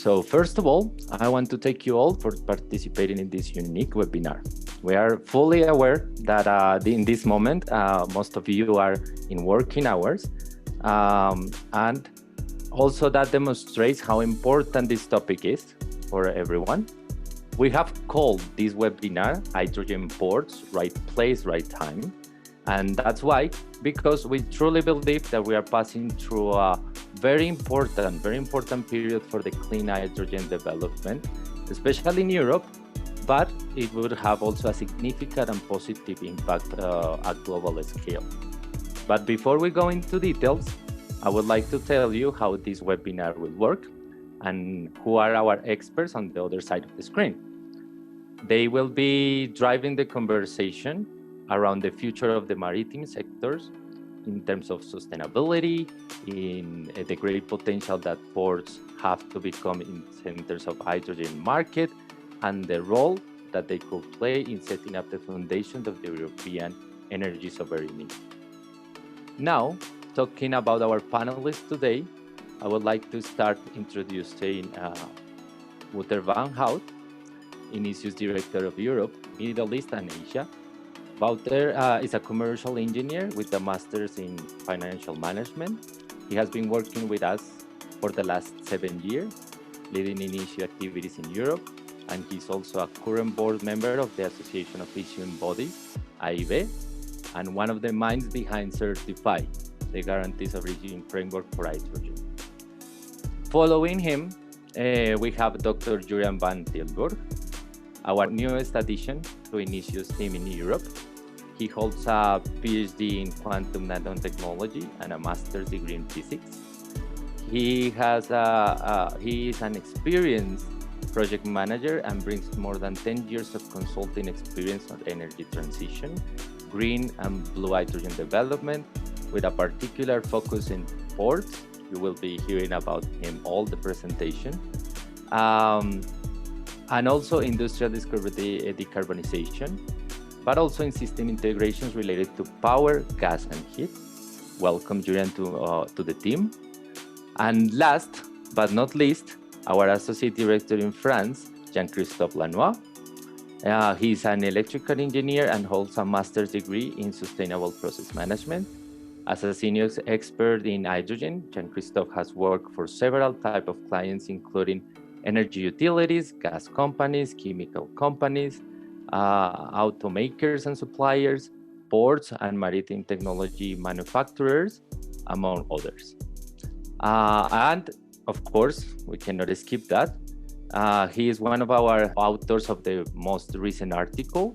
So first of all, I want to thank you all for participating in this unique webinar. We are fully aware that in this moment, most of you are in working hours, and also that demonstrates how important this topic is for everyone. We have called this webinar Hydrogen Ports, Right Place, Right Time. And that's why, because we truly believe that we are passing through a very important period for the clean hydrogen development, especially in Europe, but it would have also a significant and positive impact at global scale. But before we go into details, I would like to tell you how this webinar will work and who are our experts on the other side of the screen. They will be driving the conversation around the future of the maritime sectors in terms of sustainability, in the great potential that ports have to become in centers of hydrogen market, and the role that they could play in setting up the foundation of the European energy sovereignty. Now, talking about our panelists today, I would like to start introducing Wouter van Hout, Hinicio's Director of Europe, Middle East and Asia. Wouter is a commercial engineer with a master's in financial management. He has been working with us for the last 7 years, leading Hinicio activities in Europe, and he's also a current board member of the Association of Issuing Bodies, AIB, and one of the minds behind Certify, the Guarantees of Origin Framework for Hydrogen. Following him, we have Dr. Julian van Tilburg, our newest addition to Hinicio's team in Europe. He holds a PhD in quantum nanotechnology and a master's degree in physics. He is an experienced project manager and brings more than 10 years of consulting experience on energy transition, green and blue hydrogen development, with a particular focus in ports. You will be hearing about him all the presentation. And also industrial decarbonization, but also in system integrations related to power, gas, and heat. Welcome, Julian, to the team. And last but not least, our Associate Director in France, Jean-Christophe Lanois. He's an electrical engineer and holds a master's degree in sustainable process management. As a senior expert in hydrogen, Jean-Christophe has worked for several types of clients, including energy utilities, gas companies, chemical companies, automakers and suppliers, ports and maritime technology manufacturers, among others. And of course, we cannot skip that. He is one of our authors of the most recent article,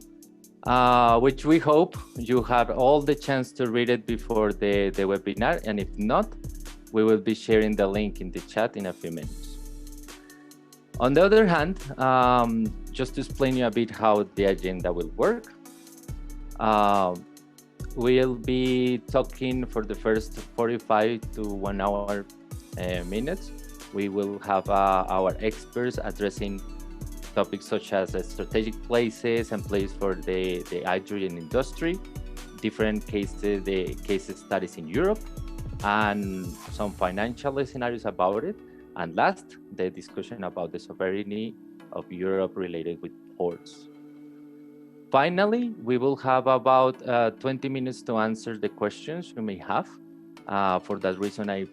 which we hope you have all the chance to read it before the webinar. And if not, we will be sharing the link in the chat in a few minutes. On the other hand, just to explain you a bit how the agenda will work, we'll be talking for the first 45 to 1 hour minutes. We will have our experts addressing topics such as strategic places and place for the hydrogen industry, different cases, the case studies in Europe, and some financial scenarios about it. And last, the discussion about the sovereignty of Europe related with ports. Finally, we will have about 20 minutes to answer the questions you may have. For that reason, I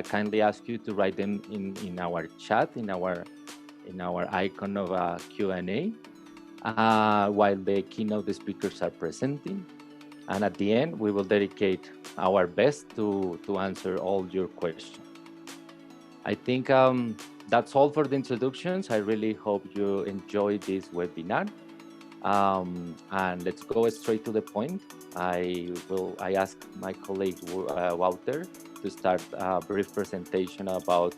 kindly ask you to write them in our chat, in our icon of Q&A, while the keynote speakers are presenting. And at the end, we will dedicate our best to answer all your questions. I think that's all for the introductions. I really hope you enjoy this webinar. And let's go straight to the point. I ask my colleague Wouter to start a brief presentation about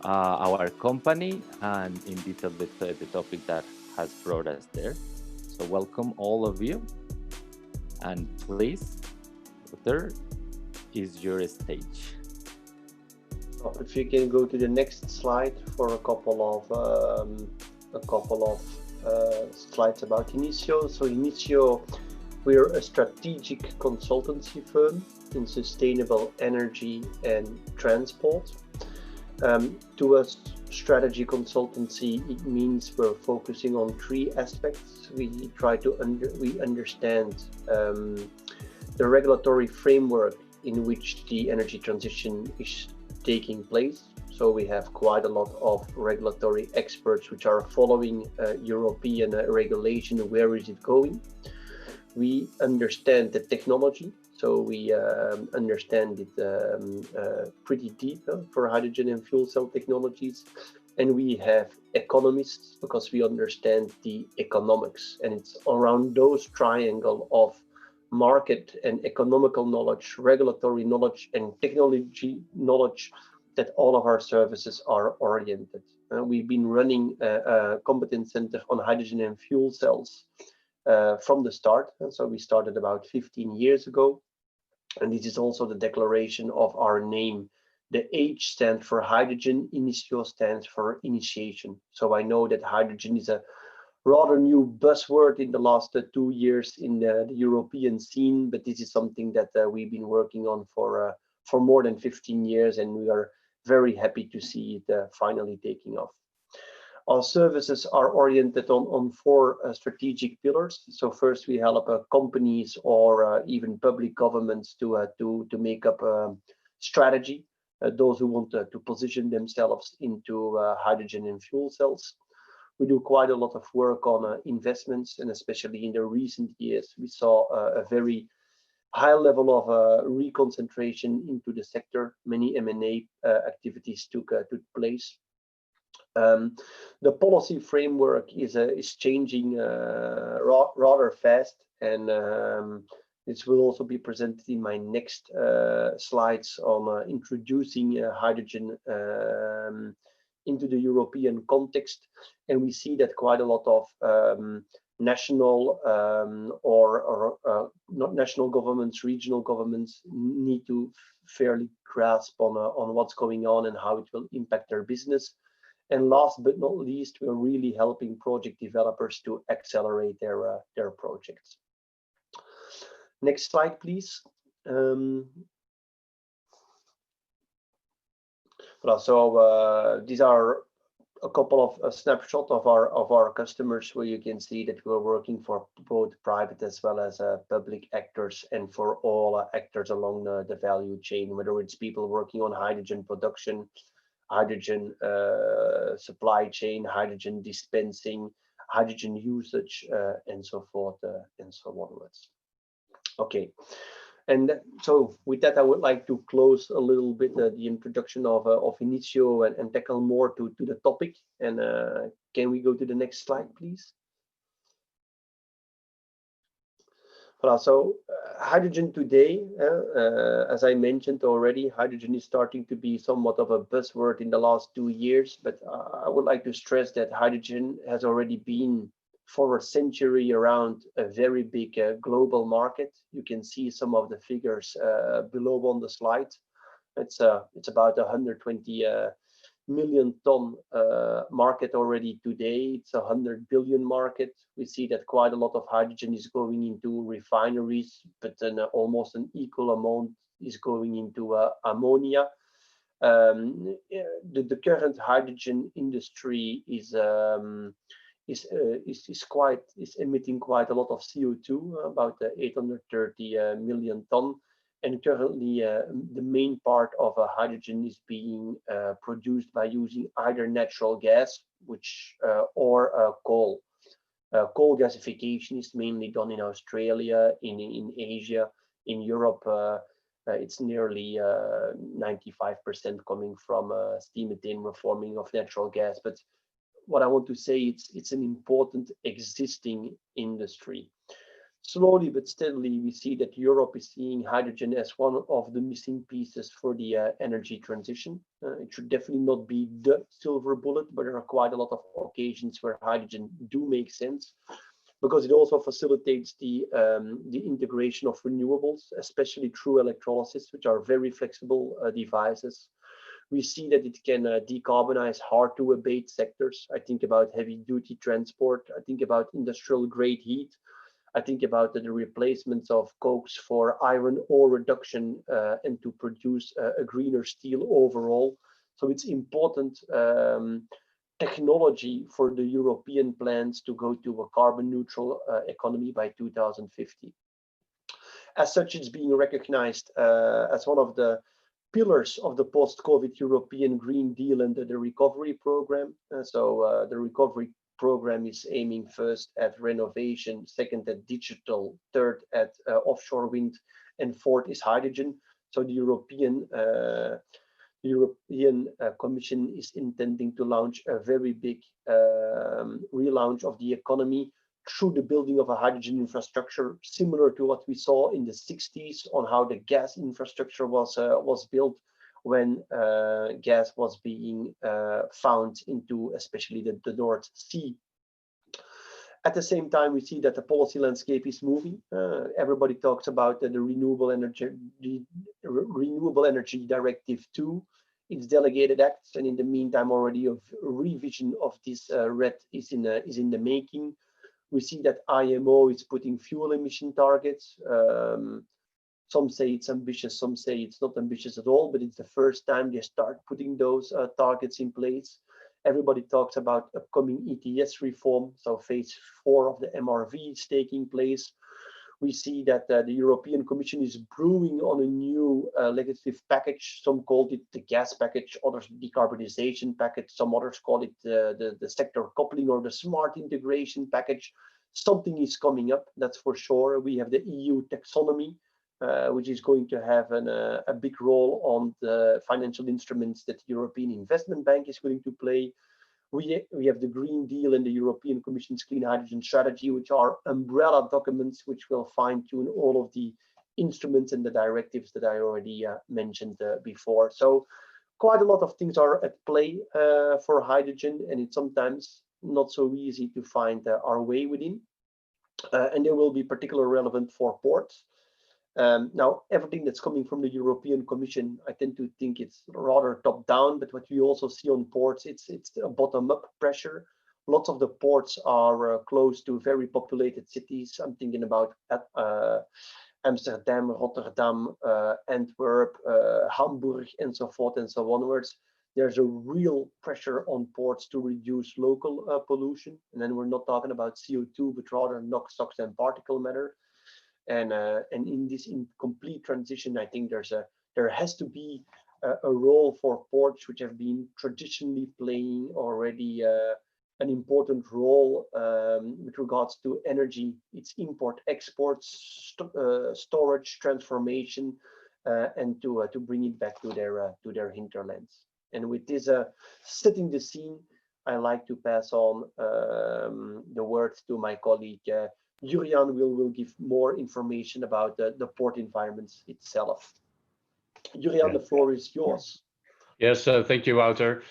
our company and in detail the topic that has brought us there. So welcome all of you. And please, Wouter, is your stage. If you can go to the next slide for a couple of slides about Hinicio. So Hinicio We're a strategic consultancy firm in sustainable energy and transport. To us, strategy consultancy, it means we're focusing on three aspects. We try to understand the regulatory framework in which the energy transition is taking place. So we have quite a lot of regulatory experts which are following European regulation. Where is it going? We understand the technology, so we understand it pretty deep for hydrogen and fuel cell technologies. And we have economists because we understand the economics, and it's around those triangle of market and economical knowledge, regulatory knowledge, and technology knowledge that all of our services are oriented. We've been running a competence center on hydrogen and fuel cells from the start. So we started about 15 years ago. And this is also the declaration of our name. The H stands for hydrogen, Hinicio stands for initiation. So I know that hydrogen is a rather new buzzword in the last 2 years in the European scene, but this is something that we've been working on for more than 15 years, and we are very happy to see it finally taking off. Our services are oriented on four strategic pillars. So first, we help companies or even public governments to make up a strategy. Those who want to position themselves into hydrogen and fuel cells. We do quite a lot of work on investments, and especially in the recent years, we saw a very high level of reconcentration into the sector. Many M&A activities took place. The policy framework is changing rather fast, and this will also be presented in my next slides on introducing hydrogen into the European context. And we see that quite a lot of national or not national governments, regional governments need to fairly grasp on what's going on and how it will impact their business. And last but not least, we're really helping project developers to accelerate their projects. Next slide, please. These are a couple of snapshots of our customers, where you can see that we're working for both private as well as public actors, and for all actors along the value chain, whether it's people working on hydrogen production, hydrogen supply chain, hydrogen dispensing, hydrogen usage, and so forth and so onwards. Okay, and so with that, I would like to close a little bit the introduction of Hinicio and tackle more to the topic. And can we go to the next slide, please? So hydrogen today, as I mentioned already, hydrogen is starting to be somewhat of a buzzword in the last 2 years, but I would like to stress that hydrogen has already been for a century around a very big global market. You can see some of the figures below on the slide. It's about 120 million ton market already today. It's a 100 billion market. We see that quite a lot of hydrogen is going into refineries, but then almost an equal amount is going into ammonia. The current hydrogen industry is emitting quite a lot of CO2, about 830 million ton. And currently, the main part of hydrogen is being produced by using either natural gas, or coal. Coal gasification is mainly done in Australia, in Asia, in Europe. It's nearly 95% coming from steam methane reforming of natural gas. But what I want to say, it's an important existing industry. Slowly but steadily, we see that Europe is seeing hydrogen as one of the missing pieces for the energy transition. It should definitely not be the silver bullet, but there are quite a lot of occasions where hydrogen do make sense, because it also facilitates the integration of renewables, especially through electrolysis, which are very flexible devices. We see that it can decarbonize hard to abate sectors. I think about heavy duty transport. I think about industrial grade heat. I think about the replacements of cokes for iron ore reduction and to produce a greener steel overall. So it's important technology for the European plans to go to a carbon neutral economy by 2050. As such, it's being recognized as one of the pillars of the post-COVID European Green Deal and the recovery program. The recovery program is aiming first at renovation, second at digital, third at offshore wind, and fourth is hydrogen. So the European Commission is intending to launch a very big relaunch of the economy through the building of a hydrogen infrastructure, similar to what we saw in the 60s on how the gas infrastructure was built when gas was being found into especially the North Sea. At the same time, we see that the policy landscape is moving. Everybody talks about the Renewable Energy Directive 2, its delegated acts, and in the meantime, already a revision of this RED is in the making. We see that IMO is putting fuel emission targets. Some say it's ambitious, some say it's not ambitious at all, but it's the first time they start putting those targets in place. Everybody talks about upcoming ETS reform, so phase 4 of the MRV is taking place. We see that the European Commission is brewing on a new legislative package. Some called it the gas package, others decarbonization package, some others call it the sector coupling or the smart integration package. Something is coming up, that's for sure. We have the EU taxonomy, which is going to have a big role on the financial instruments that the European Investment Bank is going to play. We have the Green Deal and the European Commission's Clean Hydrogen Strategy, which are umbrella documents which will fine-tune all of the instruments and the directives that I already mentioned before. So quite a lot of things are at play for hydrogen, and it's sometimes not so easy to find our way within. And they will be particularly relevant for ports. Now, everything that's coming from the European Commission, I tend to think it's rather top-down, but what we also see on ports, it's a bottom-up pressure. Lots of the ports are close to very populated cities. I'm thinking about Amsterdam, Rotterdam, Antwerp, Hamburg, and so forth and so onwards. There's a real pressure on ports to reduce local pollution. And then we're not talking about CO2, but rather NOx, SOx, and particle matter. And in this incomplete transition, I think there has to be a role for ports which have been traditionally playing already an important role with regards to energy, its import, exports, storage, transformation, and to bring it back to their hinterlands. And with this setting the scene, I like to pass on the words to my colleague. Juriaan will give more information about the port environments itself. Juriaan, the floor is yours. Yes, thank you, Wouter.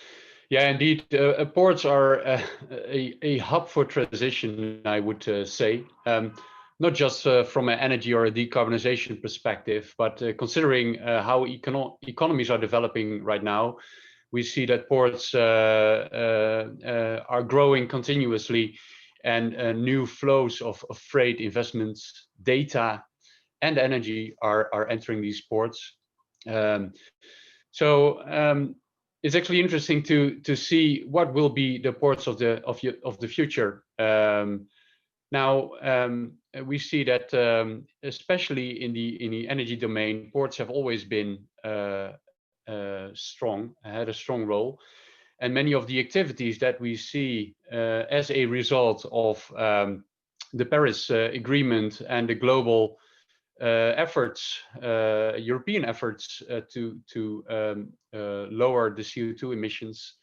Yeah, indeed, ports are a hub for transition, I would say, not just from an energy or a decarbonization perspective, but considering how economies are developing right now, we see that ports are growing continuously, and new flows of freight investments, data, and energy are entering these ports. It's actually interesting to see what will be the ports of the future. Now we see that especially in the energy domain, ports have always been strong, had a strong role. And many of the activities that we see as a result of the Paris Agreement and the global efforts, European efforts to lower the CO2 emissions,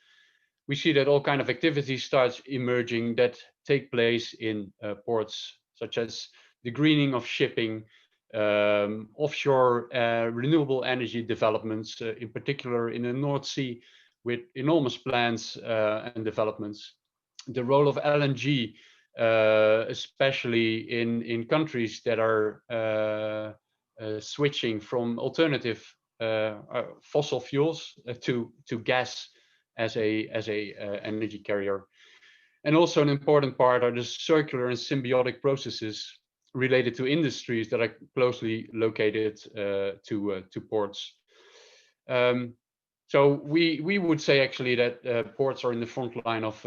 we see that all kind of activities start emerging that take place in ports, such as the greening of shipping, offshore renewable energy developments, in particular in the North Sea, with enormous plans and developments. The role of LNG, especially in countries that are switching from alternative fossil fuels to gas as a energy carrier. And also an important part are the circular and symbiotic processes related to industries that are closely located to ports. So we would say actually that ports are in the front line of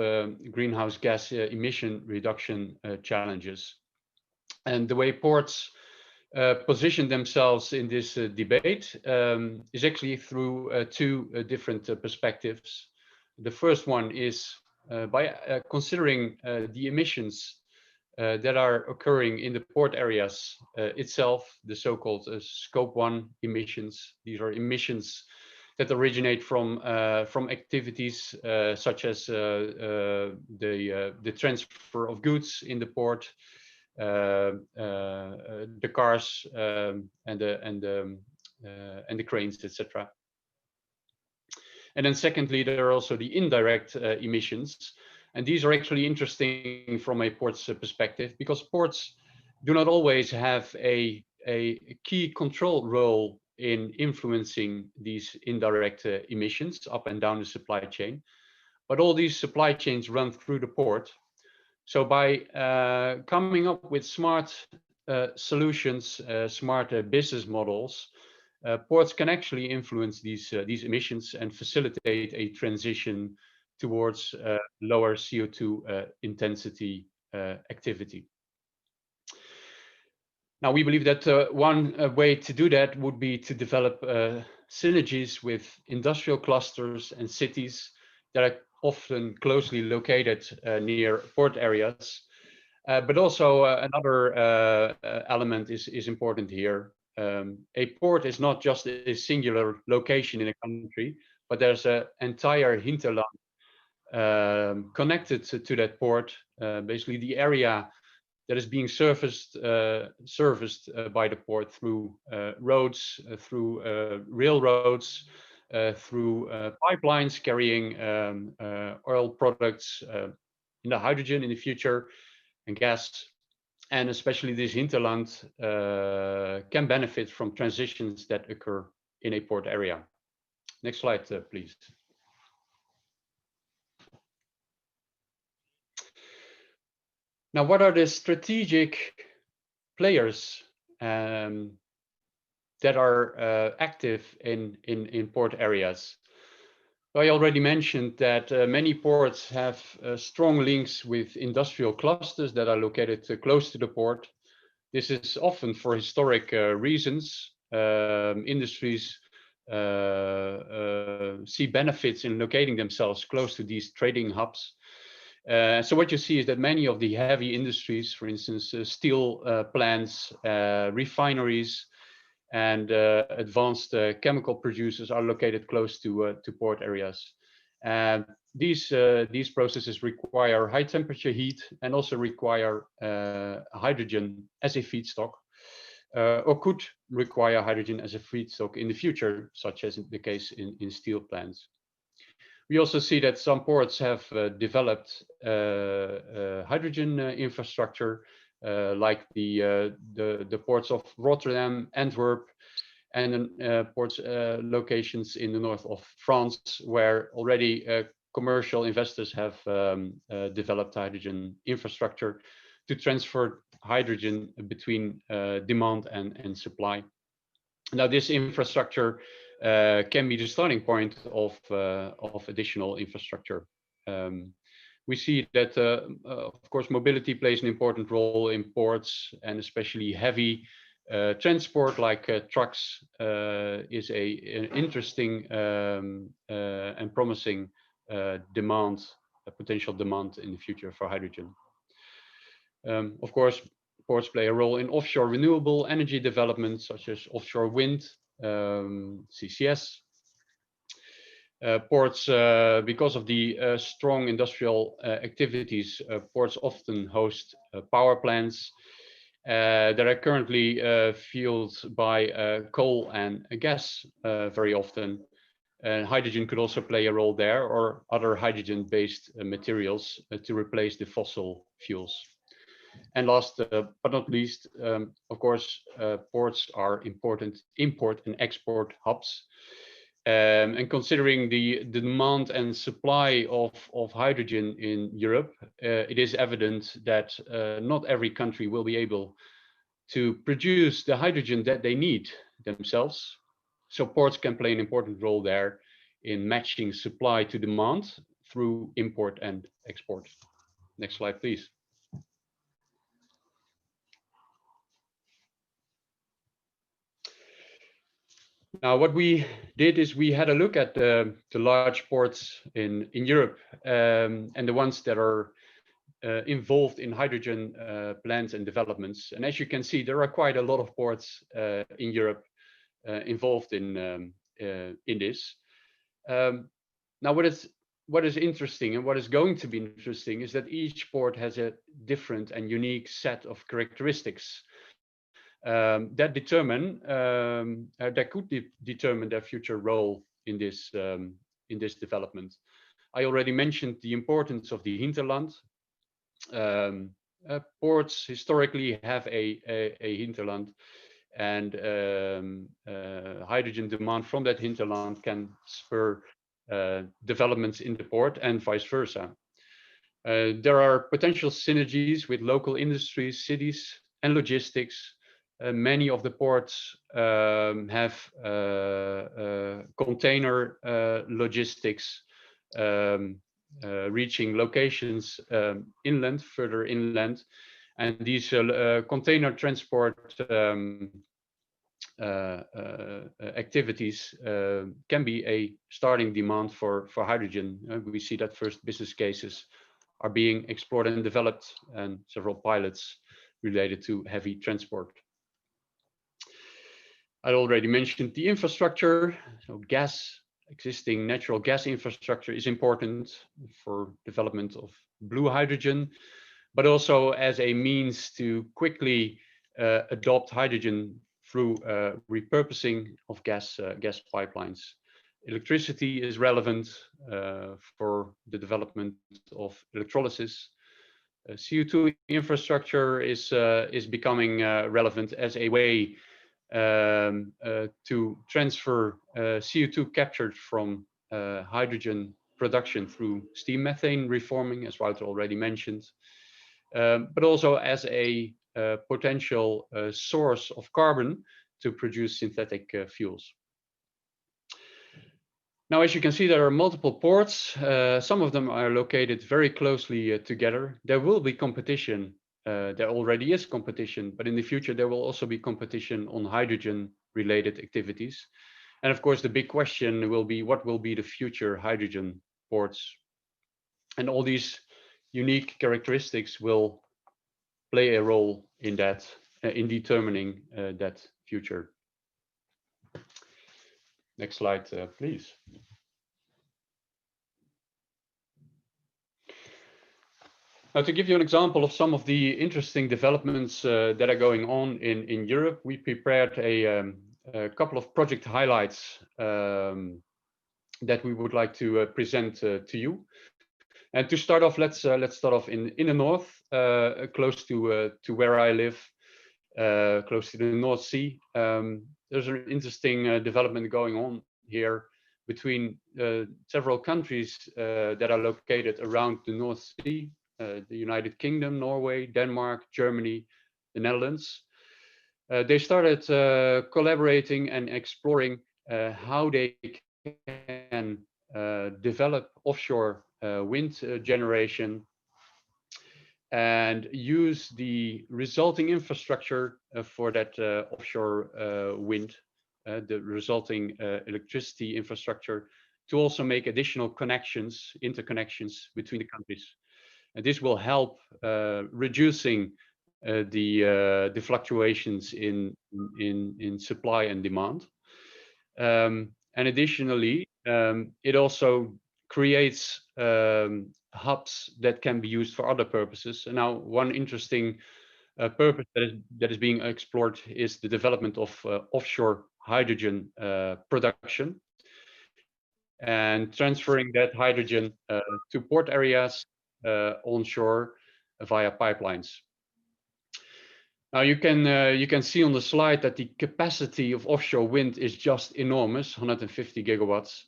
greenhouse gas emission reduction challenges. And the way ports position themselves in this debate is actually through two different perspectives. The first one is by considering the emissions that are occurring in the port areas itself, the so-called scope 1 emissions. These are emissions that originate from activities such as the transfer of goods in the port, the cars and the cranes, etc. And then secondly, there are also the indirect emissions, and these are actually interesting from a port's perspective, because ports do not always have a key control role in influencing these indirect emissions up and down the supply chain, but all these supply chains run through the port. So by coming up with smart solutions, smart business models, ports can actually influence these emissions and facilitate a transition towards lower CO2 intensity activity. Now, we believe that one way to do that would be to develop synergies with industrial clusters and cities that are often closely located near port areas. But also another element is important here. A port is not just a singular location in a country, but there's an entire hinterland connected to that port, basically the area that is being serviced by the port through roads, through railroads, through pipelines carrying oil products, hydrogen in the future, and gas. And especially this hinterland can benefit from transitions that occur in a port area. Next slide, please. Now, what are the strategic players that are active in port areas? I already mentioned that many ports have strong links with industrial clusters that are located close to the port. This is often for historic reasons. Industries see benefits in locating themselves close to these trading hubs. So what you see is that many of the heavy industries, for instance, steel plants, refineries, and advanced chemical producers are located close to port areas. These processes require high temperature heat and also require hydrogen as a feedstock, or could require hydrogen as a feedstock in the future, such as the case in steel plants. We also see that some ports have developed hydrogen infrastructure, like the ports of Rotterdam, Antwerp, and ports locations in the north of France, where already commercial investors have developed hydrogen infrastructure to transfer hydrogen between demand and supply. Now, this infrastructure can be the starting point of additional infrastructure. We see that, of course, mobility plays an important role in ports, and especially heavy transport like trucks is an interesting and promising potential demand in the future for hydrogen. Of course, ports play a role in offshore renewable energy development, such as offshore wind, CCS. Ports, because of the strong industrial activities, ports often host power plants that are currently fueled by coal and gas very often. Hydrogen could also play a role there, or other hydrogen-based materials to replace the fossil fuels. And last but not least, of course, ports are important import and export hubs. And considering the demand and supply of hydrogen in Europe, it is evident that not every country will be able to produce the hydrogen that they need themselves. So ports can play an important role there in matching supply to demand through import and export. Next slide, please. Now, what we did is we had a look at the large ports in Europe and the ones that are involved in hydrogen plants and developments. And as you can see, there are quite a lot of ports in Europe involved in this. Now, what is interesting and what is going to be interesting is that each port has a different and unique set of characteristics that could determine their future role in this development. I already mentioned the importance of the hinterland. Ports historically have a hinterland, and hydrogen demand from that hinterland can spur developments in the port and vice versa. There are potential synergies with local industries, cities, and logistics. Many of the ports have container logistics reaching locations inland, further inland, and these container transport activities can be a starting demand for hydrogen. We see that first business cases are being explored and developed, and several pilots related to heavy transport. I already mentioned the infrastructure. So existing natural gas infrastructure is important for development of blue hydrogen, but also as a means to quickly adopt hydrogen through repurposing of gas pipelines. Electricity is relevant for the development of electrolysis. CO2 infrastructure is becoming relevant as a way to transfer CO2 captured from hydrogen production through steam methane reforming, as Wouter already mentioned, but also as a potential source of carbon to produce synthetic fuels. Now, as you can see, there are multiple ports. Some of them are located very closely together. There will be competition. There already is competition, but in the future there will also be competition on hydrogen-related activities. And of course, the big question will be, what will be the future hydrogen ports? And all these unique characteristics will play a role in that, in determining that future. Next slide, please. Now, to give you an example of some of the interesting developments that are going on in Europe, we prepared a couple of project highlights that we would like to present to you. And to start off, let's start off in the north, close to where I live, close to the North Sea. There's an interesting development going on here between several countries that are located around the North Sea. The United Kingdom, Norway, Denmark, Germany, the Netherlands. They started collaborating and exploring how they can develop offshore wind generation and use the resulting infrastructure for that offshore wind, the resulting electricity infrastructure, to also make additional connections, interconnections between the countries. And this will help reducing the fluctuations in supply and demand. And additionally, it also creates hubs that can be used for other purposes. And now, one interesting purpose that is being explored is the development of offshore hydrogen production and transferring that hydrogen to port areas onshore via pipelines. Now you can see on the slide that the capacity of offshore wind is just enormous, 150 gigawatts,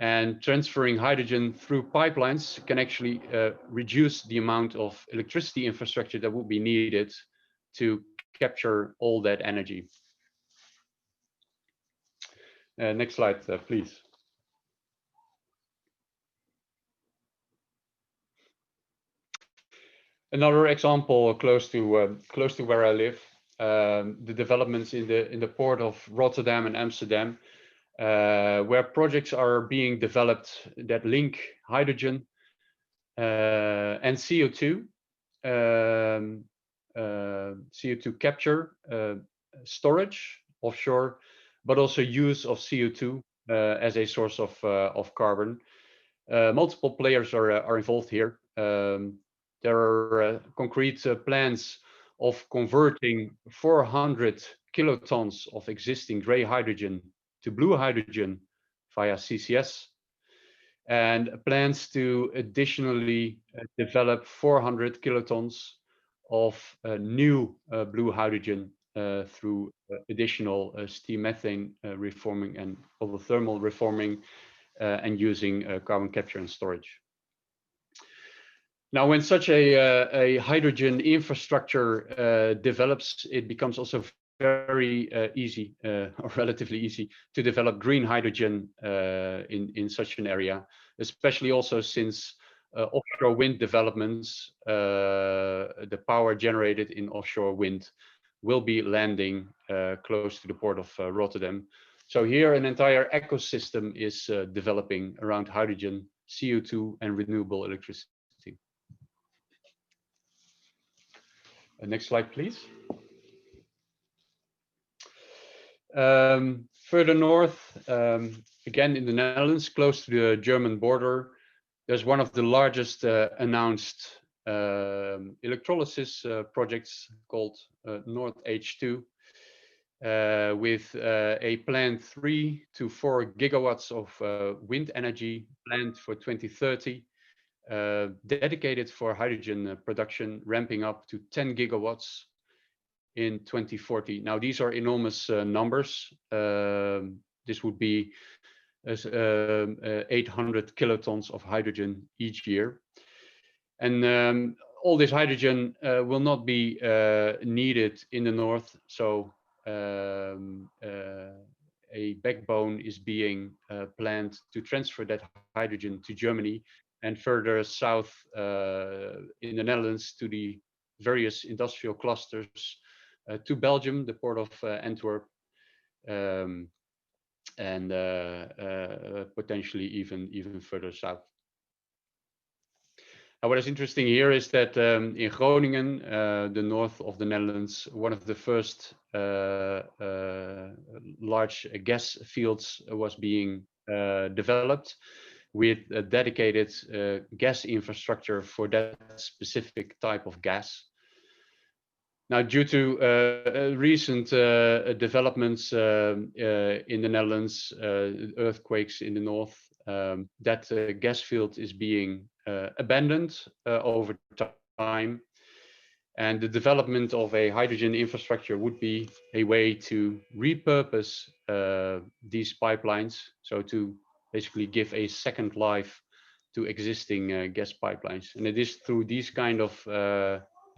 and transferring hydrogen through pipelines can actually reduce the amount of electricity infrastructure that would be needed to capture all that energy. Next slide, please. Another example close to where I live, the developments in the port of Rotterdam and Amsterdam, where projects are being developed that link hydrogen and CO2, CO2 capture, storage offshore, but also use of CO2 as a source of carbon. Multiple players are involved here. There are concrete plans of converting 400 kilotons of existing gray hydrogen to blue hydrogen via CCS, and plans to additionally develop 400 kilotons of new blue hydrogen through additional steam methane reforming and thermal reforming and using carbon capture and storage. Now, when such a hydrogen infrastructure develops, it becomes also very easy, or relatively easy, to develop green hydrogen in such an area, especially also since offshore wind developments, the power generated in offshore wind will be landing close to the port of Rotterdam. So here an entire ecosystem is developing around hydrogen, CO2 and renewable electricity. Next slide, please. Further north, again in the Netherlands, close to the German border, there's one of the largest announced electrolysis projects called North H2, with a planned 3 to 4 gigawatts of wind energy planned for 2030. Dedicated for hydrogen production, ramping up to 10 gigawatts in 2040. Now, these are enormous numbers. This would be 800 kilotons of hydrogen each year. And all this hydrogen will not be needed in the north. So a backbone is being planned to transfer that hydrogen to Germany, and further south in the Netherlands to the various industrial clusters, to Belgium, the port of Antwerp, and potentially even further south. Now, what is interesting here is that in Groningen, the north of the Netherlands, one of the first large gas fields was being developed, with a dedicated gas infrastructure for that specific type of gas. Now, due to recent developments in the Netherlands, earthquakes in the north, that gas field is being abandoned over time. And the development of a hydrogen infrastructure would be a way to repurpose these pipelines, so to basically give a second life to existing gas pipelines. And it is through these kind of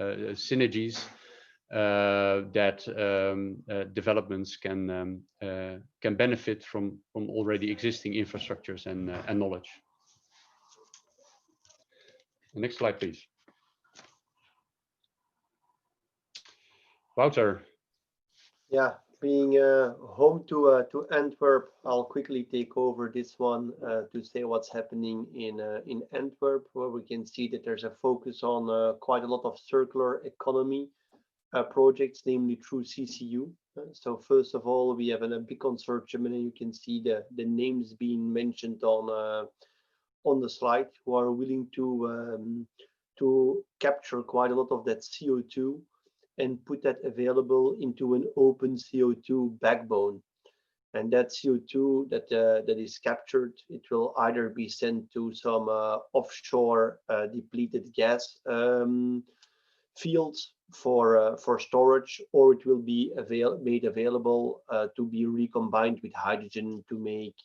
synergies that developments can benefit from already existing infrastructures and knowledge. Next slide, please. Wouter. Yeah, being home to Antwerp, I'll quickly take over this one to say what's happening in Antwerp, where we can see that there's a focus on quite a lot of circular economy projects, namely through CCU. So first of all, we have a big consortium, and you can see the names being mentioned on the slide, who are willing to capture quite a lot of that CO2 and put that available into an open CO2 backbone. And that CO2 that is captured, it will either be sent to some offshore depleted gas fields for storage, or it will be made available to be recombined with hydrogen to make,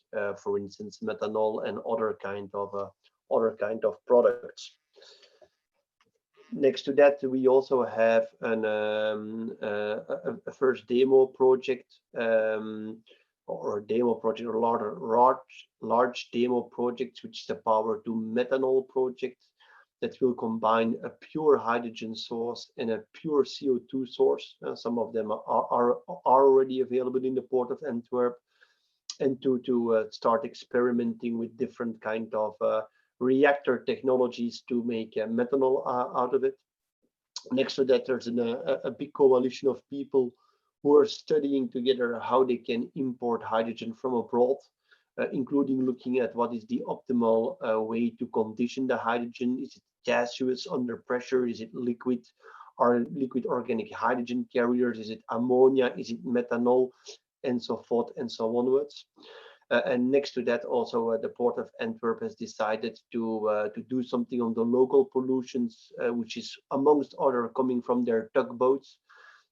for instance, methanol and other kind of products. Next to that, we also have a first demo project, or a demo project, or large demo project, which is a power to methanol project that will combine a pure hydrogen source and a pure CO2 source. Some of them are already available in the port of Antwerp, and to start experimenting with different kind of reactor technologies to make methanol out of it. Next to that, there's a big coalition of people who are studying together how they can import hydrogen from abroad, including looking at what is the optimal way to condition the hydrogen. Is it gaseous under pressure? Is it liquid? Are liquid organic hydrogen carriers? Is it ammonia? Is it methanol? And so forth and so onwards. And next to that, also the Port of Antwerp has decided to do something on the local pollutions, which is amongst other coming from their tugboats.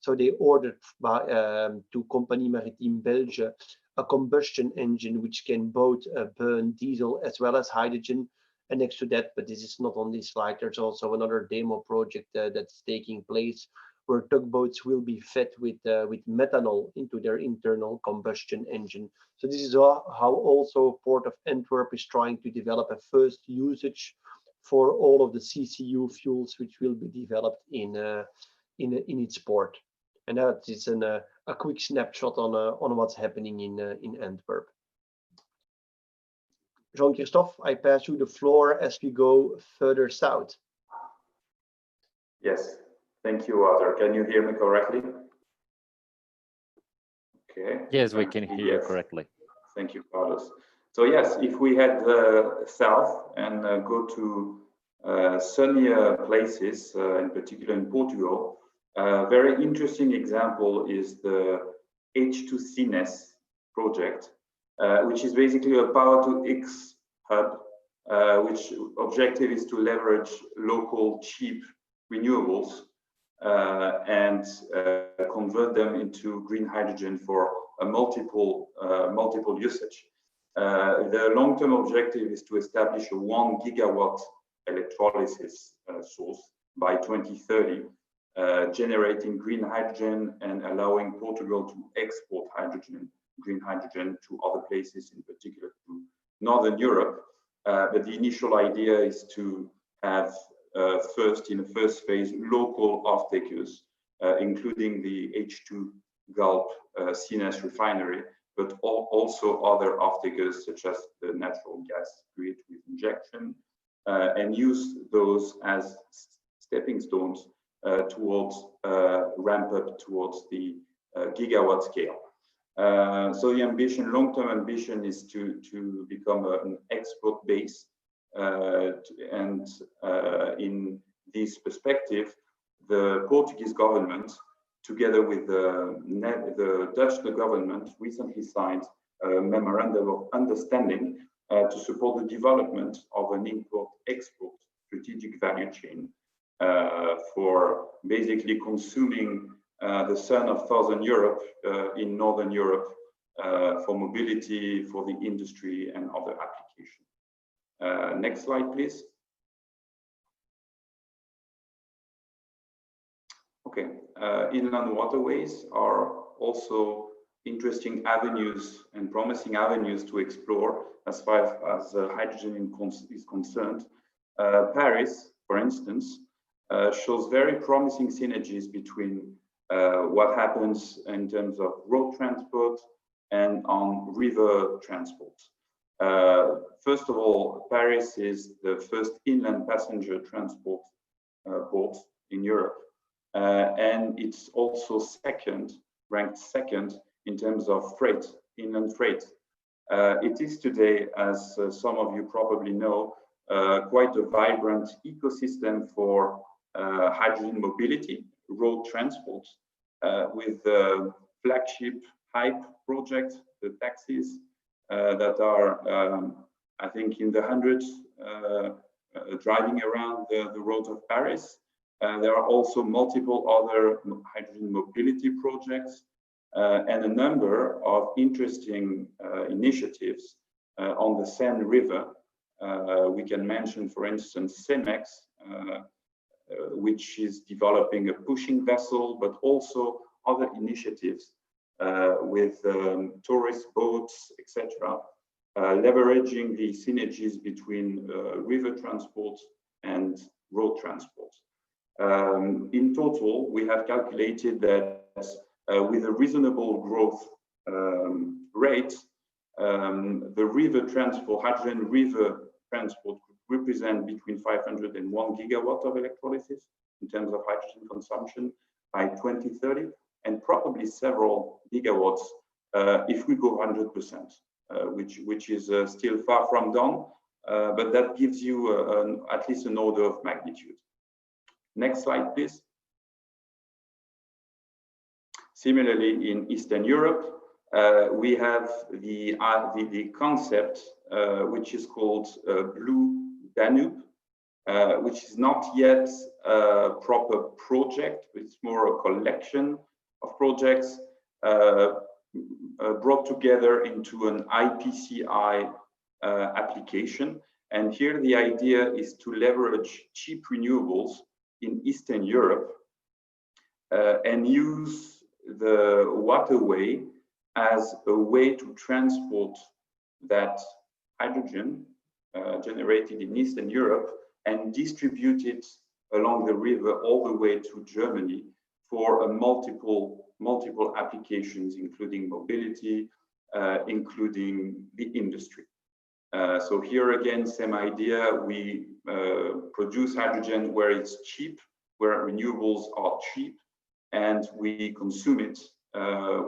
So they ordered to Compagnie Maritime Belge a combustion engine which can both burn diesel as well as hydrogen. And next to that, but this is not on this slide, there's also another demo project that's taking place, where tugboats will be fed with methanol into their internal combustion engine. So this is how also Port of Antwerp is trying to develop a first usage for all of the CCU fuels, which will be developed in its port. And that is a quick snapshot on what's happening in Antwerp. Jean-Christophe, I pass you the floor as we go further south. Yes. Thank you, Walter. Can you hear me correctly? Okay. Yes, we can hear you correctly. Thank you, Carlos. So yes, if we head south and go to sunnier places, in particular in Portugal, a very interesting example is the H2 project, which is basically a power to X hub, which objective is to leverage local cheap renewables and convert them into green hydrogen for a multiple usage. The long-term objective is to establish a 1 gigawatt electrolysis source by 2030, generating green hydrogen and allowing Portugal to export green hydrogen to other places, in particular to Northern Europe. But the initial idea is to have in the first phase, local off-takers, including the H2 Gulp CNS refinery, but also other off-takers such as the natural gas grid with injection, and use those as stepping stones towards ramp up towards the gigawatt scale. So the ambition, long-term ambition, is to become an export base. And in this perspective, the Portuguese government, together with the Dutch government, recently signed a memorandum of understanding to support the development of an import-export strategic value chain for basically consuming the sun of Southern Europe in Northern Europe for mobility, for the industry and other applications. Next slide, please. Okay, inland waterways are also interesting avenues and promising avenues to explore as far as hydrogen is concerned. Paris, for instance, shows very promising synergies between what happens in terms of road transport and on river transport. First of all, Paris is the first inland passenger transport port in Europe, and it's also ranked second in terms of freight, inland freight. It is today, as some of you probably know, quite a vibrant ecosystem for hydrogen mobility, road transport, with the flagship HYPE project, the taxis that are, I think, in the hundreds driving around the roads of Paris. There are also multiple other hydrogen mobility projects and a number of interesting initiatives on the Seine River. We can mention, for instance, CEMEX, which is developing a pushing vessel, but also other initiatives with tourist boats, etc., leveraging the synergies between river transport and road transport. In total, we have calculated that with a reasonable growth rate, the river transport, hydrogen river transport, could represent between 500 and 1 gigawatt of electrolysis in terms of hydrogen consumption by 2030, and probably several gigawatts if we go 100%, which is still far from done, but that gives you at least an order of magnitude. Next slide, please. Similarly, in Eastern Europe, we have the concept which is called Blue Danube, which is not yet a proper project, but it's more a collection of projects brought together into an IPCI application. And here the idea is to leverage cheap renewables in Eastern Europe and use the waterway as a way to transport that hydrogen generated in Eastern Europe and distribute it along the river all the way to Germany for multiple applications, including mobility, including the industry. So here again, same idea. We produce hydrogen where it's cheap, where renewables are cheap, and we consume it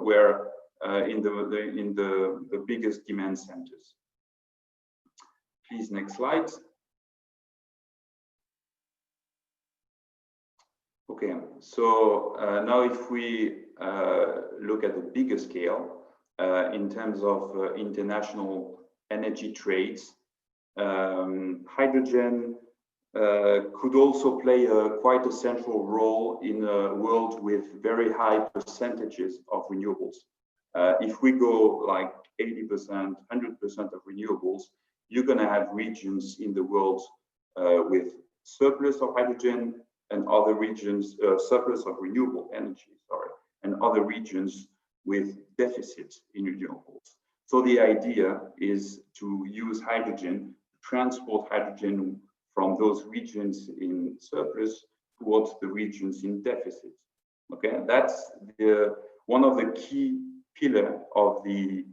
where in the biggest demand centers. Please, next slide. Okay, so now if we look at the bigger scale in terms of international energy trades, hydrogen could also play quite a central role in a world with very high percentages of renewables. If we go like 80%, 100% of renewables, you're going to have regions in the world with surplus of hydrogen, and other regions, surplus of renewable energy, sorry, and other regions with deficit in renewables. So the idea is to use hydrogen, transport hydrogen from those regions in surplus towards the regions in deficit. Okay, that's one of the key pillars of the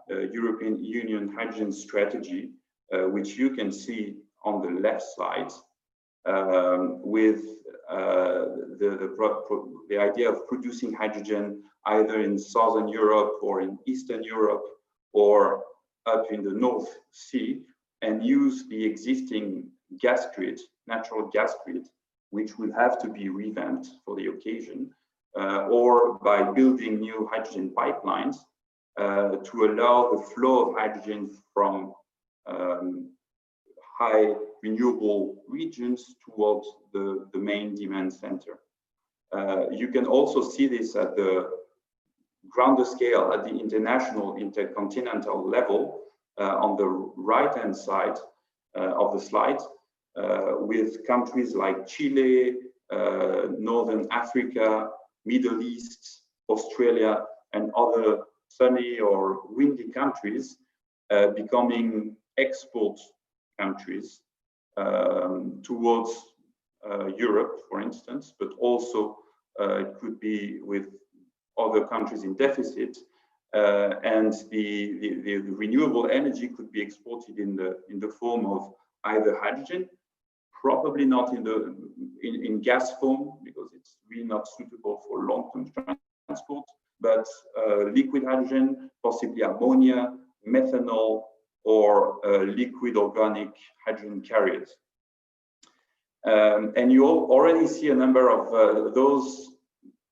European Union hydrogen strategy, which you can see on the left side, with the idea of producing hydrogen either in Southern Europe or in Eastern Europe or up in the North Sea, and use the existing gas grid, natural gas grid, which will have to be revamped for the occasion, or by building new hydrogen pipelines to allow the flow of hydrogen from high renewable regions towards the main demand center. You can also see this at the grander scale, at the international, intercontinental level, on the right-hand side of the slide, with countries like Chile, Northern Africa, Middle East, Australia, and other sunny or windy countries becoming export countries towards Europe, for instance, but also it could be with other countries in deficit, and the renewable energy could be exported in the form of either hydrogen, probably not in gas form because it's really not suitable for long-term transport, but liquid hydrogen, possibly ammonia, methanol, or liquid organic hydrogen carriers. And you already see a number of those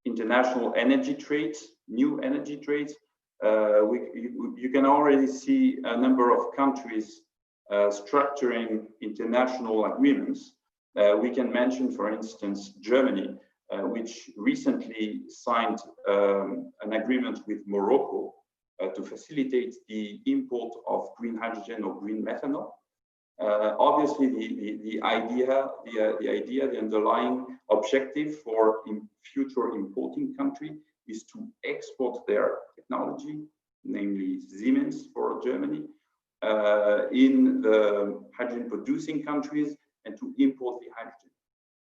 international energy trades, new energy trades. You can already see a number of countries structuring international agreements. We can mention, for instance, Germany, which recently signed an agreement with Morocco to facilitate the import of green hydrogen or green methanol. Obviously, the underlying objective for future importing country is to export their technology, namely Siemens for Germany, in the hydrogen producing countries and to import the hydrogen.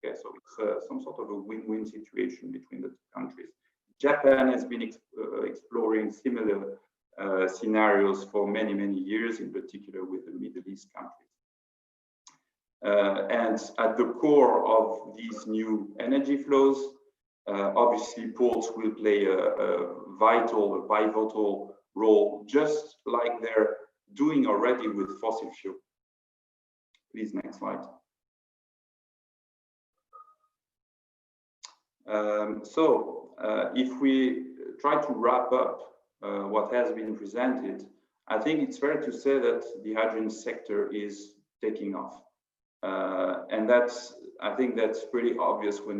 Okay, so it's some sort of a win-win situation between the two countries. Japan has been exploring similar scenarios for many, many years, in particular with the Middle East countries. And at the core of these new energy flows, obviously ports will play a pivotal role, just like they're doing already with fossil fuel. Please, next slide. If we try to wrap up what has been presented, I think it's fair to say that the hydrogen sector is taking off. And I think that's pretty obvious when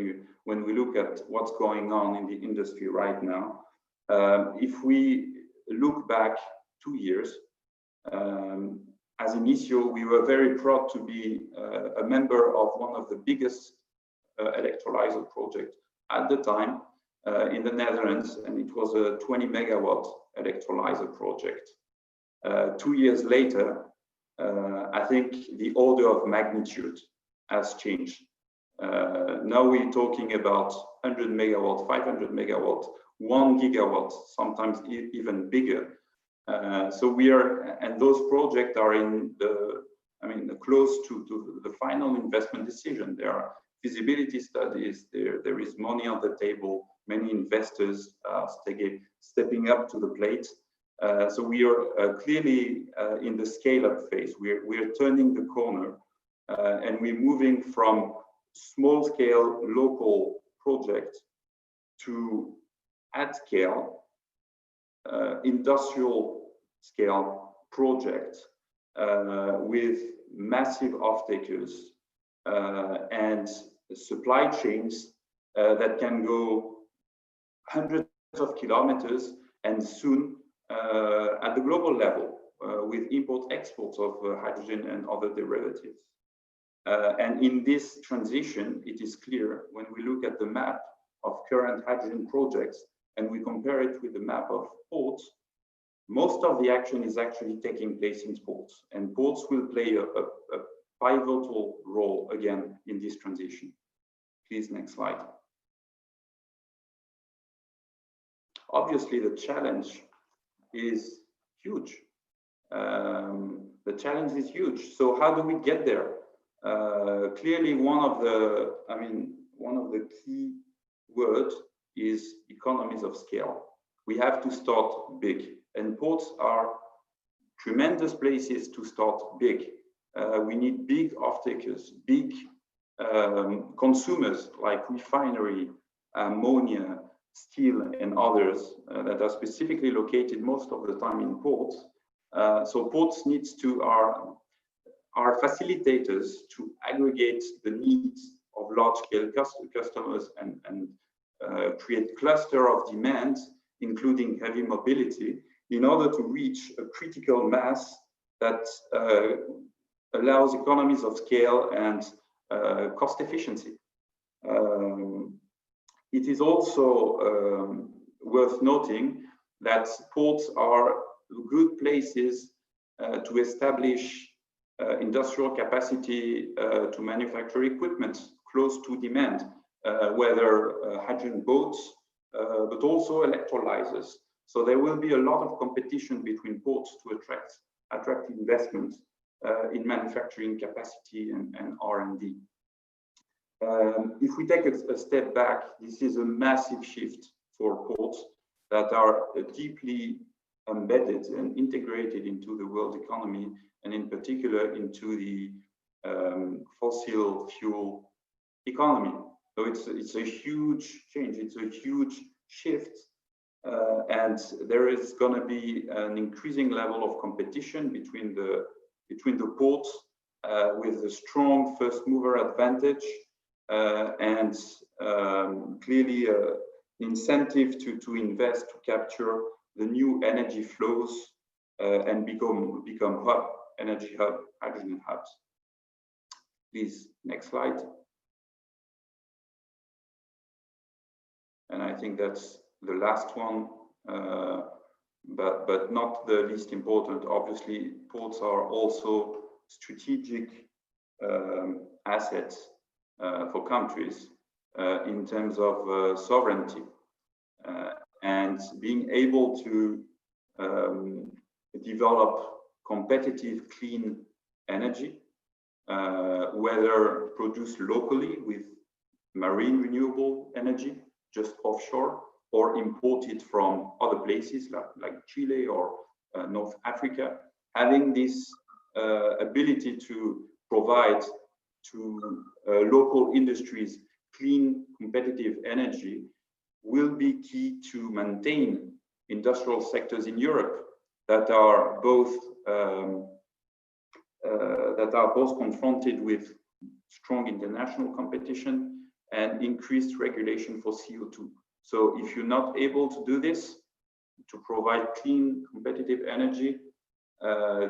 we look at what's going on in the industry right now. If we look back 2 years, as Hinicio, we were very proud to be a member of one of the biggest electrolyzer projects at the time in the Netherlands, and it was a 20 megawatt electrolyzer project. 2 years later, I think the order of magnitude has changed. Now we're talking about 100 megawatt, 500 megawatt, 1 gigawatt, sometimes even bigger. So we are, and those projects are in close to the final investment decision. There are feasibility studies, there is money on the table, many investors stepping up to the plate. So we are clearly in the scale-up phase. We are turning the corner, and we're moving from small-scale local projects to at-scale industrial-scale projects with massive off-takers and supply chains that can go hundreds of kilometers and soon at the global level with import-exports of hydrogen and other derivatives. And in this transition, it is clear when we look at the map of current hydrogen projects and we compare it with the map of ports, most of the action is actually taking place in ports, and ports will play a pivotal role again in this transition. Please, next slide. Obviously, the challenge is huge. The challenge is huge. So how do we get there? Clearly, one of the key words is economies of scale. We have to start big, and ports are tremendous places to start big. We need big off-takers, big consumers like refinery, ammonia, steel, and others that are specifically located most of the time in ports. So ports needs to are facilitators to aggregate the needs of large-scale customers and create cluster of demand, including heavy mobility, in order to reach a critical mass that allows economies of scale and cost efficiency. It is also worth noting that ports are good places to establish industrial capacity to manufacture equipment close to demand, whether hydrogen boats, but also electrolyzers. So there will be a lot of competition between ports to attract investment in manufacturing capacity and R&D. If we take a step back, this is a massive shift for ports that are deeply embedded and integrated into the world economy, and in particular into the fossil fuel economy. So it's a huge change, it's a huge shift, and there is going to be an increasing level of competition between the ports with a strong first mover advantage and clearly incentive to invest to capture the new energy flows and become energy hub, hydrogen hubs. Please, next slide. And I think that's the last one, but not the least important. Obviously, ports are also strategic assets for countries in terms of sovereignty and being able to develop competitive clean energy, whether produced locally with marine renewable energy, just offshore, or imported from other places like Chile or North Africa. Having this ability to provide to local industries clean, competitive energy will be key to maintain industrial sectors in Europe that are both confronted with strong international competition and increased regulation for CO2. So if you're not able to do this, to provide clean, competitive energy,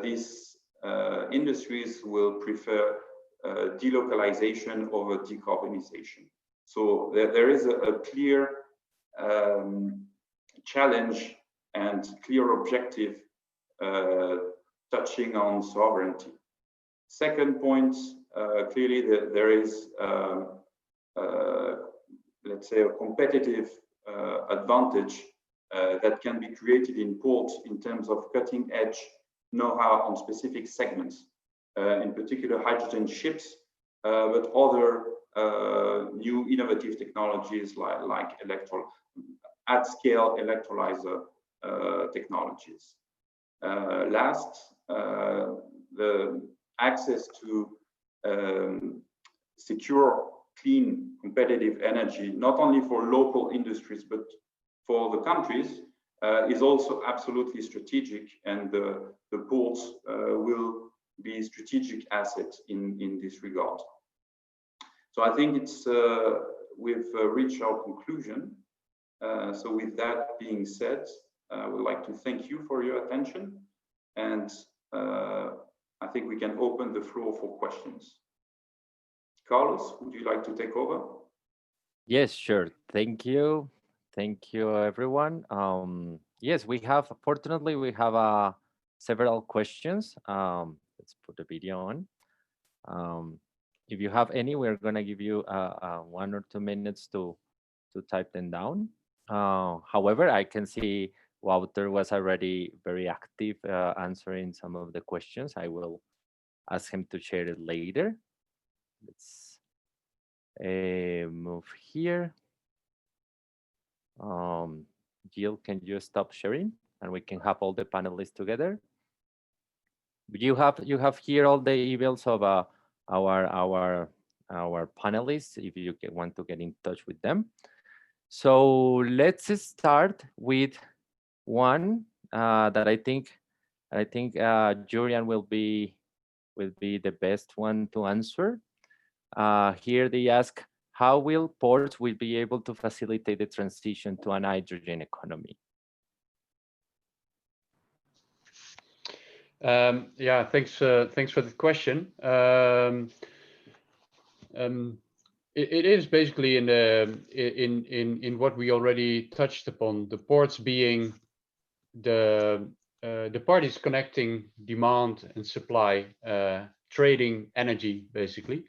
these industries will prefer delocalization over decarbonization. So there is a clear challenge and clear objective touching on sovereignty. Second point, clearly there is, let's say, a competitive advantage that can be created in ports in terms of cutting edge know-how on specific segments, in particular hydrogen ships, but other new innovative technologies like at-scale electrolyzer technologies. Last, the access to secure, clean, competitive energy, not only for local industries, but for the countries, is also absolutely strategic, and the ports will be strategic assets in this regard. So I think it's we've reached our conclusion. So with that being said, I would like to thank you for your attention, and I think we can open the floor for questions. Carlos, would you like to take over? Yes, sure. Thank you. Thank you, everyone. Yes, fortunately, we have several questions. Let's put the video on. If you have any, we're going to give you 1 or 2 minutes to type them down. However, I can see Wouter was already very active answering some of the questions. I will ask him to share it later. Let's move here. Jill, can you stop sharing and we can have all the panelists together? You have here all the emails of our panelists if you want to get in touch with them. So let's start with one that I think Julian will be the best one to answer. Here they ask, how will ports be able to facilitate the transition to an hydrogen economy? Yeah, thanks for the question. It is basically in what we already touched upon, the ports being the parties connecting demand and supply, trading energy, basically.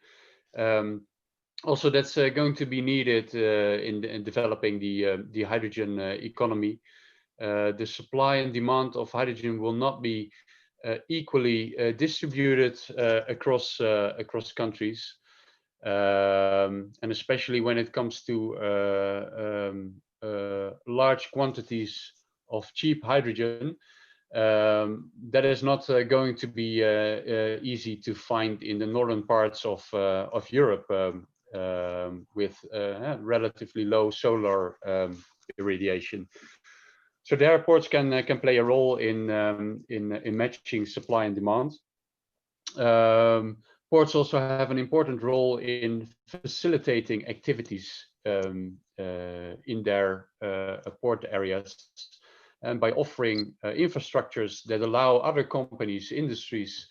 Also, that's going to be needed in developing the hydrogen economy. The supply and demand of hydrogen will not be equally distributed across countries, and especially when it comes to large quantities of cheap hydrogen. That is not going to be easy to find in the northern parts of Europe with relatively low solar irradiation. So the airports can play a role in matching supply and demand. Ports also have an important role in facilitating activities in their port areas, and by offering infrastructures that allow other companies, industries,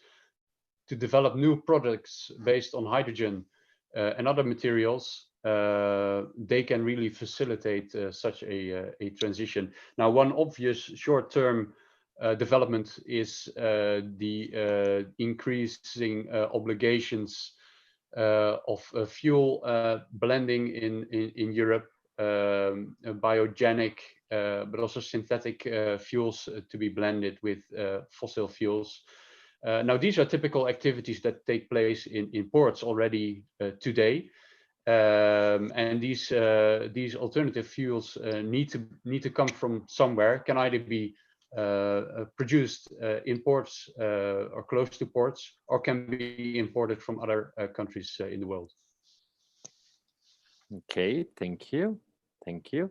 to develop new products based on hydrogen and other materials, they can really facilitate such a transition. Now, one obvious short-term development is the increasing obligations of fuel blending in Europe, biogenic, but also synthetic fuels to be blended with fossil fuels. Now, these are typical activities that take place in ports already today. And these alternative fuels need to come from somewhere. Can either be produced in ports or close to ports, or can be imported from other countries in the world. Okay, thank you. Thank you.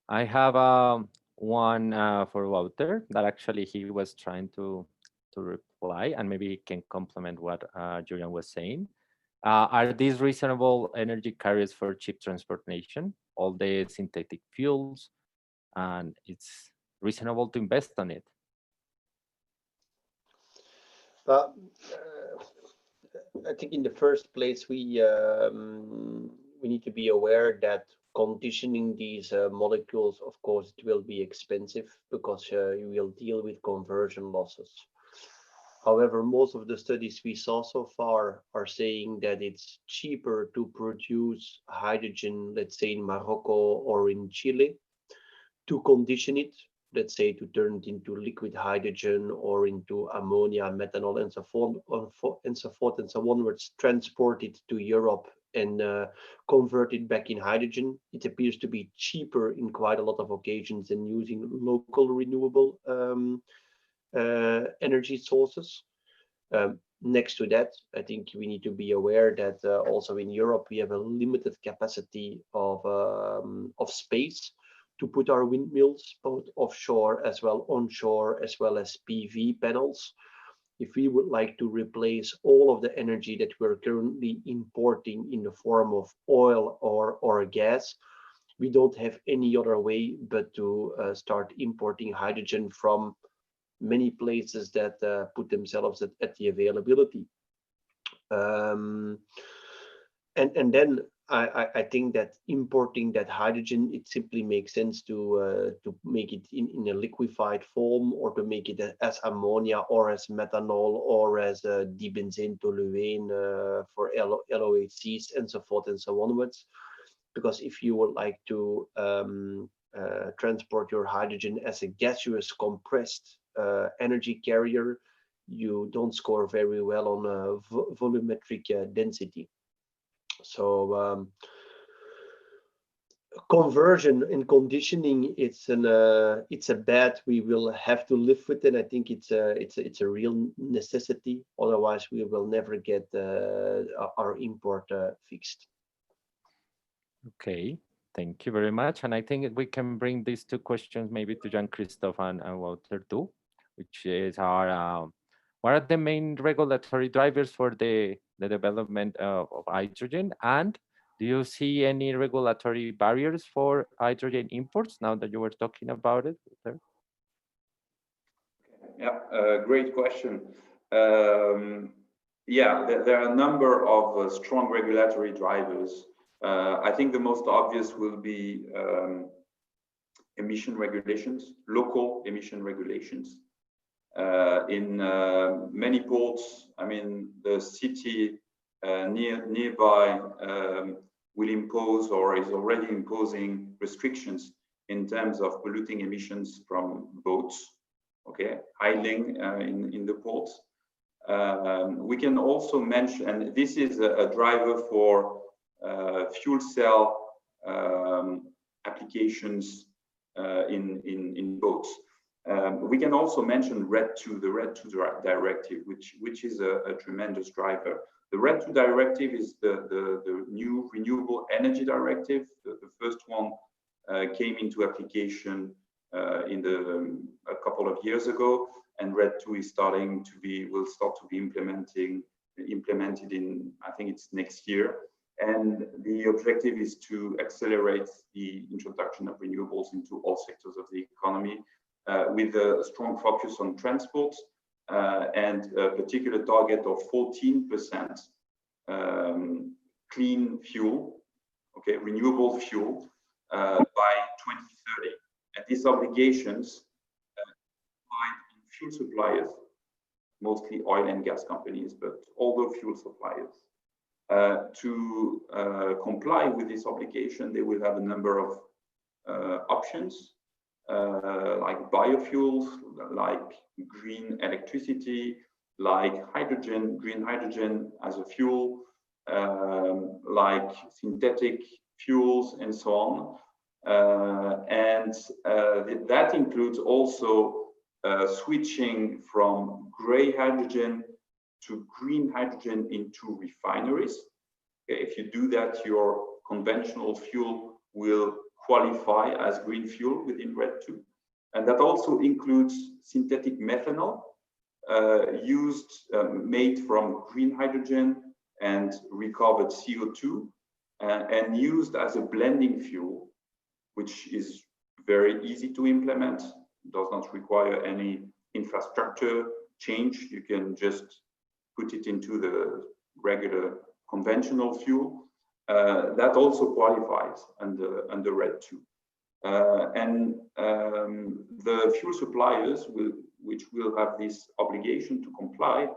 I have one for Wouter that actually he was trying to reply, and maybe he can complement what Julian was saying. Are these reasonable energy carriers for cheap transportation? All the synthetic fuels, and it's reasonable to invest on it? But I think in the first place we need to be aware that conditioning these molecules, of course, it will be expensive because you will deal with conversion losses. However, most of the studies we saw so far are saying that it's cheaper to produce hydrogen, let's say in Morocco or in Chile, to condition it, let's say to turn it into liquid hydrogen or into ammonia, methanol, and so forth and so onwards, transport it to Europe and convert it back in hydrogen. It appears to be cheaper in quite a lot of occasions than using local renewable energy sources. Next to that, I think we need to be aware that also in Europe we have a limited capacity of space to put our windmills, both offshore as well onshore, as well as PV panels. If we would like to replace all of the energy that we're currently importing in the form of oil or gas, we don't have any other way but to start importing hydrogen from many places that put themselves at the availability. And then I think that importing that hydrogen, it simply makes sense to make it in a liquefied form, or to make it as ammonia or as methanol or as dibenzene toluene for LOHCs and so forth and so onwards. Because if you would like to transport your hydrogen as a gaseous compressed energy carrier, you don't score very well on volumetric density. So conversion and conditioning, it's a bet we will have to live with, and I think it's a real necessity. Otherwise, we will never get our import fixed. Okay, thank you very much. And I think we can bring these two questions maybe to Jean-Christophe and Wouter too, which is what are the main regulatory drivers for the development of hydrogen? And do you see any regulatory barriers for hydrogen imports now that you were talking about it? Yeah, great question. Yeah, there are a number of strong regulatory drivers. I think the most obvious will be emission regulations, local emission regulations. In many ports, I mean, the city nearby will impose or is already imposing restrictions in terms of polluting emissions from boats, okay, idling in the ports. We can also mention, and this is a driver for fuel cell applications in boats. We can also mention RED II, the RED II directive, which is a tremendous driver. The RED II directive is the new renewable energy directive. The first one came into application a couple of years ago, and RED II is will start to be implemented in, I think it's next year. And the objective is to accelerate the introduction of renewables into all sectors of the economy, with a strong focus on transport, and a particular target of 14% clean fuel, okay, renewable fuel by 2030. And these obligations apply in fuel suppliers, mostly oil and gas companies, but also fuel suppliers. To comply with this obligation, they will have a number of options, like biofuels, like green electricity, like hydrogen, green hydrogen as a fuel, like synthetic fuels, and so on. That includes also switching from gray hydrogen to green hydrogen into refineries. Okay, if you do that, your conventional fuel will qualify as green fuel within RED II. And that also includes synthetic methanol, made from green hydrogen and recovered CO2, and used as a blending fuel, which is very easy to implement, does not require any infrastructure change. You can just put it into the regular conventional fuel. That also qualifies under RED II. The fuel suppliers, which will have this obligation to comply,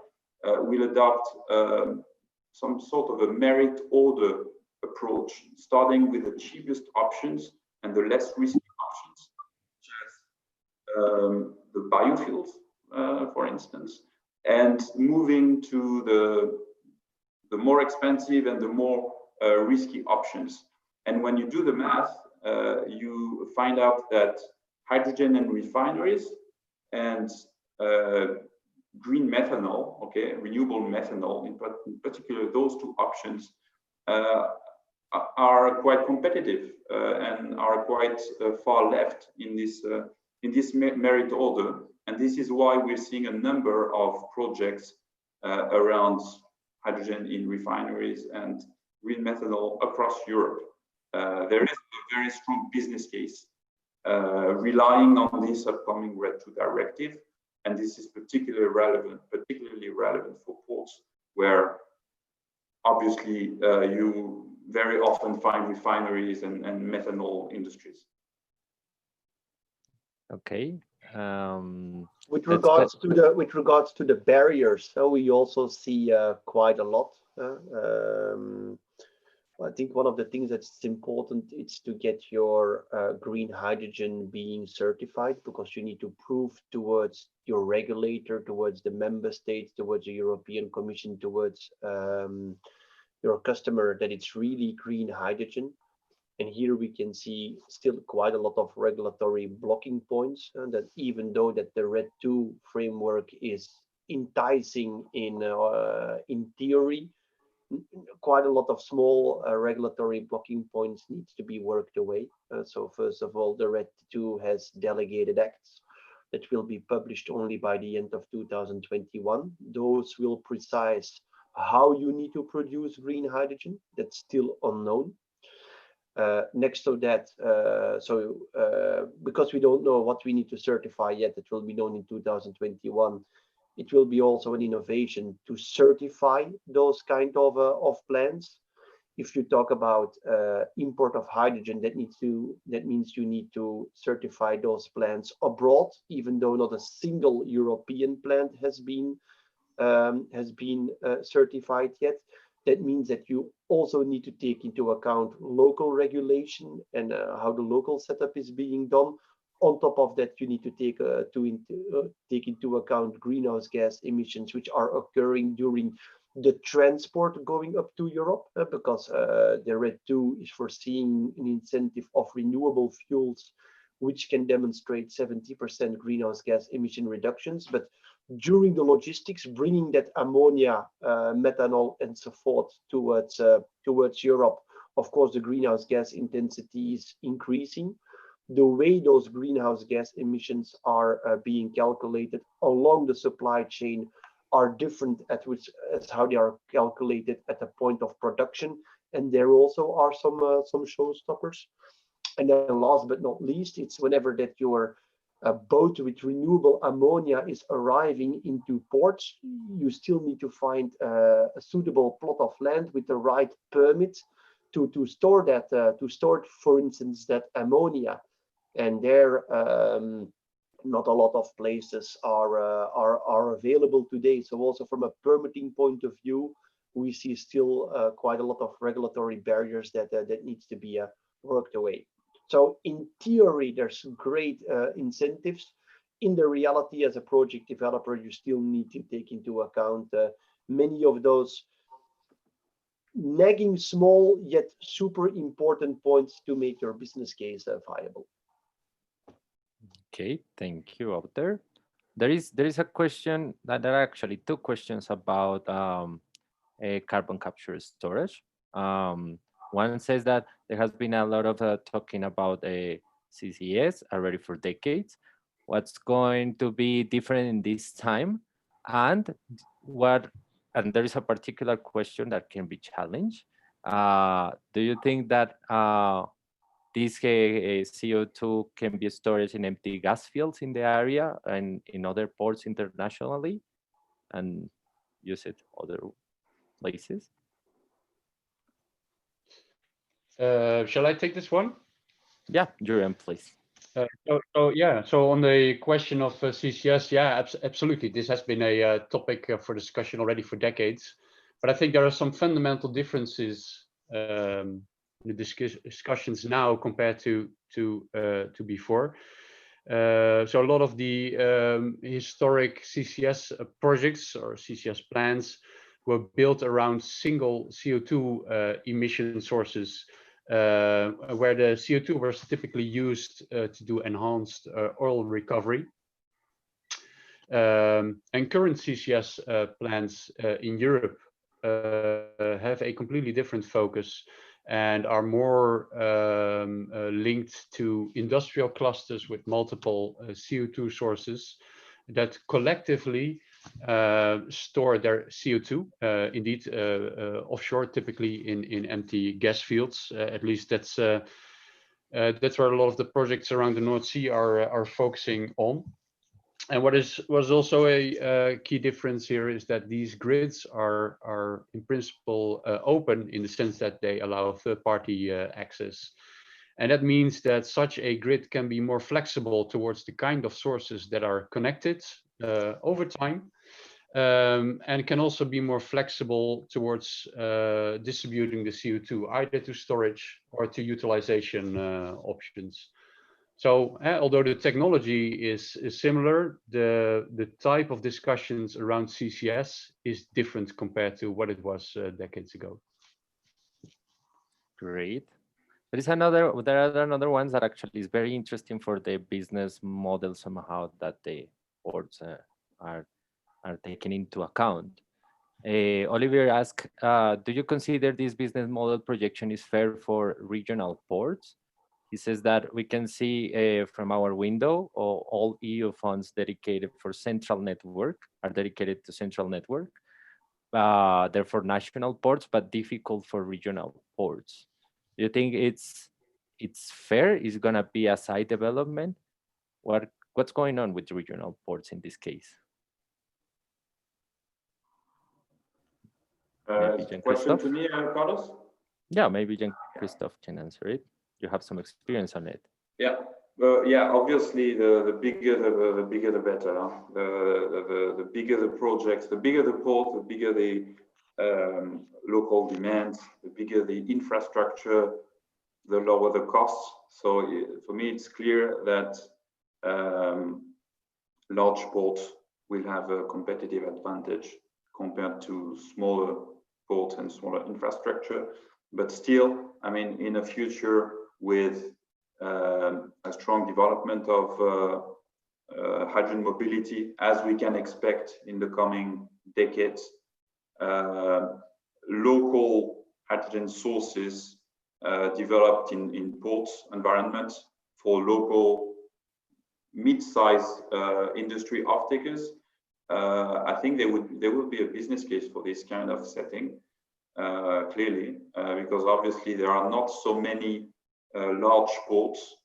will adopt some sort of a merit order approach, starting with the cheapest options and the less risky options, such as the biofuels, for instance, and moving to the more expensive and the more risky options. And when you do the math, you find out that hydrogen and refineries and green methanol, okay, renewable methanol, in particular, those two options are quite competitive and are quite far left in this merit order. And this is why we're seeing a number of projects around hydrogen in refineries and green methanol across Europe. There is a very strong business case relying on this upcoming RED II directive, and this is particularly relevant for ports, where obviously you very often find refineries and methanol industries. Okay. With regards to the barriers, so we also see quite a lot. I think one of the things that's important is to get your green hydrogen being certified, because you need to prove towards your regulator, towards the member states, towards the European Commission, towards your customer that it's really green hydrogen. And here we can see still quite a lot of regulatory blocking points, and that even though that the RED II framework is enticing in theory, quite a lot of small regulatory blocking points needs to be worked away. So first of all, the RED II has delegated acts that will be published only by the end of 2021. Those will precise how you need to produce green hydrogen. That's still unknown. Next to that, because we don't know what we need to certify yet, it will be known in 2021. It will be also an innovation to certify those kind of plants. If you talk about import of hydrogen, that means you need to certify those plants abroad, even though not a single European plant has been certified yet. That means that you also need to take into account local regulation and how the local setup is being done. On top of that, you need to take into account greenhouse gas emissions, which are occurring during the transport going up to Europe, because the RED II is foreseeing an incentive of renewable fuels, which can demonstrate 70% greenhouse gas emission reductions. But during the logistics, bringing that ammonia, methanol, and so forth towards Europe, of course, the greenhouse gas intensity is increasing. The way those greenhouse gas emissions are being calculated along the supply chain are different as how they are calculated at the point of production, and there also are some showstoppers. And then last but not least, it's whenever that you're a boat with renewable ammonia is arriving into ports, you still need to find a suitable plot of land with the right permit to store that, for instance, that ammonia. And there, not a lot of places are available today. So also from a permitting point of view, we see still quite a lot of regulatory barriers that needs to be worked away. So in theory, there's great incentives. In the reality, as a project developer, you still need to take into account many of those nagging small yet super important points to make your business case viable. Okay, thank you, out there. There is a question that there are actually two questions about carbon capture storage. One says that there has been a lot of talking about CCS already for decades. What's going to be different in this time, and there is a particular question that can be challenged. Do you think that this CO2 can be stored in empty gas fields in the area and in other ports internationally, and use it other places? Shall I take this one? Yeah, Jurgen, please. So on the question of CCS, yeah, absolutely. This has been a topic for discussion already for decades. But I think there are some fundamental differences in the discussions now compared to before. So a lot of the historic CCS projects or CCS plants were built around single CO2 emission sources, where the CO2 was typically used to do enhanced oil recovery. And current CCS plants in Europe have a completely different focus and are more linked to industrial clusters with multiple CO2 sources that collectively store their CO2, indeed offshore, typically in empty gas fields. At least that's where a lot of the projects around the North Sea are focusing on. And what was also a key difference here is that these grids are in principle open in the sense that they allow third-party access. And that means that such a grid can be more flexible towards the kind of sources that are connected over time, and can also be more flexible towards distributing the CO2 either to storage or to utilization options. So although the technology is similar, the type of discussions around CCS is different compared to what it was decades ago. Great. There are another ones that actually is very interesting for the business model somehow that the ports are taken into account. Olivier asked, do you consider this business model projection is fair for regional ports? He says that we can see from our window, all EU funds dedicated for central network are dedicated to central network. Therefore, national ports, but difficult for regional ports. Do you think it's fair? Is it gonna be a side development? What's going on with regional ports in this case? Question to me, Carlos? Yeah, maybe Jean-Christophe can answer it. You have some experience on it. Yeah, yeah. Obviously, the bigger the better. Huh? The bigger the projects, the bigger the port, the bigger the local demand, the bigger the infrastructure, the lower the costs. So for me, it's clear that large ports will have a competitive advantage compared to smaller ports and smaller infrastructure. But still, I mean, in a future with a strong development of hydrogen mobility, as we can expect in the coming decades, local hydrogen sources developed in ports environments for local mid-size industry off-takers. I think there will be a business case for this kind of setting, clearly, because obviously there are not so many large ports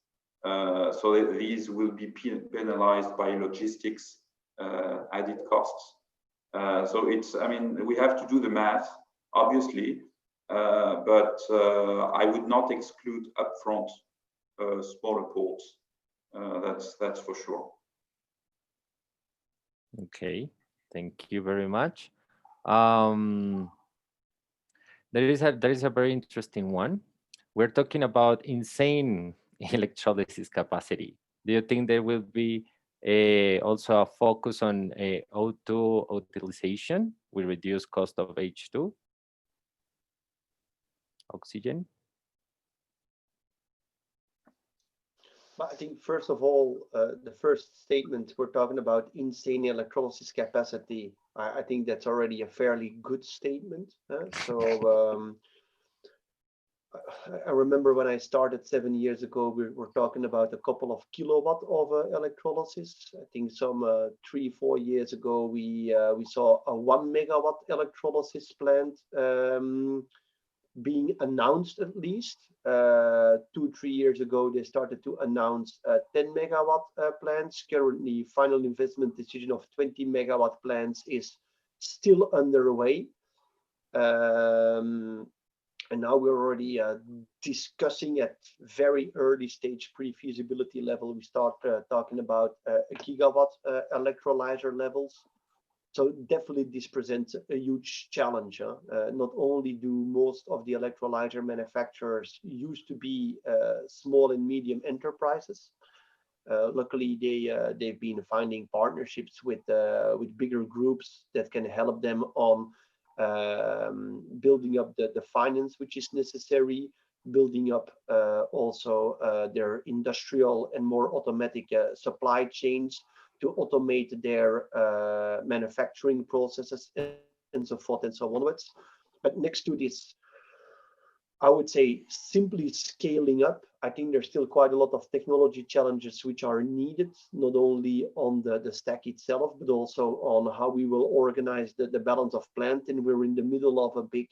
So these will be penalized by logistics added costs. So it's, I mean, we have to do the math, obviously, but I would not exclude upfront smaller ports. That's for sure. Okay, thank you very much. There is a very interesting one. We're talking about insane electrolysis capacity. Do you think there will be also a focus on O2 utilization with reduced cost of H2 oxygen? But I think first of all, the first statement, we're talking about insane electrolysis capacity. I think that's already a fairly good statement. I remember when I started 7 years ago, we were talking about a couple of kilowatt of electrolysis. I think some 3-4 years ago, we saw a 1 megawatt electrolysis plant being announced at least. 2-3 years ago, they started to announce 10 megawatt plants. Currently, final investment decision of 20 megawatt plants is still underway. And now we're already discussing at very early stage pre-feasibility level. We start talking about a gigawatt electrolyzer levels. So definitely this presents a huge challenge. Not only do most of the electrolyzer manufacturers used to be small and medium enterprises, luckily they've been finding partnerships with bigger groups that can help them on building up the finance which is necessary, building up also their industrial and more automatic supply chains to automate their manufacturing processes and so forth and so onwards. But next to this, I would say simply scaling up, I think there's still quite a lot of technology challenges which are needed, not only on the stack itself, but also on how we will organize the balance of plant. And we're in the middle of a big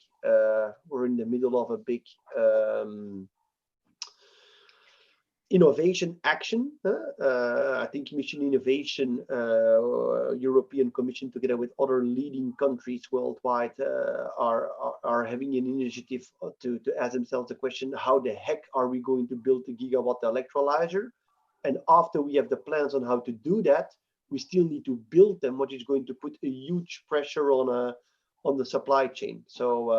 innovation action. I think Mission Innovation, European Commission, together with other leading countries worldwide, are having an initiative to ask themselves the question: how the heck are we going to build a gigawatt electrolyzer? And after we have the plans on how to do that, we still need to build them, which is going to put a huge pressure on the supply chain. So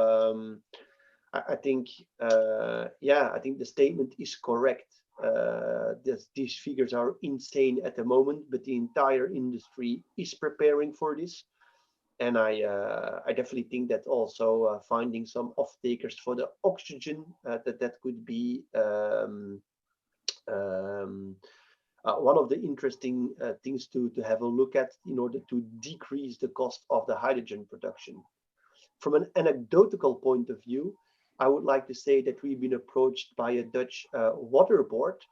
I think I think the statement is correct. These figures are insane at the moment, but the entire industry is preparing for this. And I definitely think that also finding some off-takers for the oxygen, that could be one of the interesting things to have a look at in order to decrease the cost of the hydrogen production. From an anecdotal point of view, I would like to say that we've been approached by a Dutch water board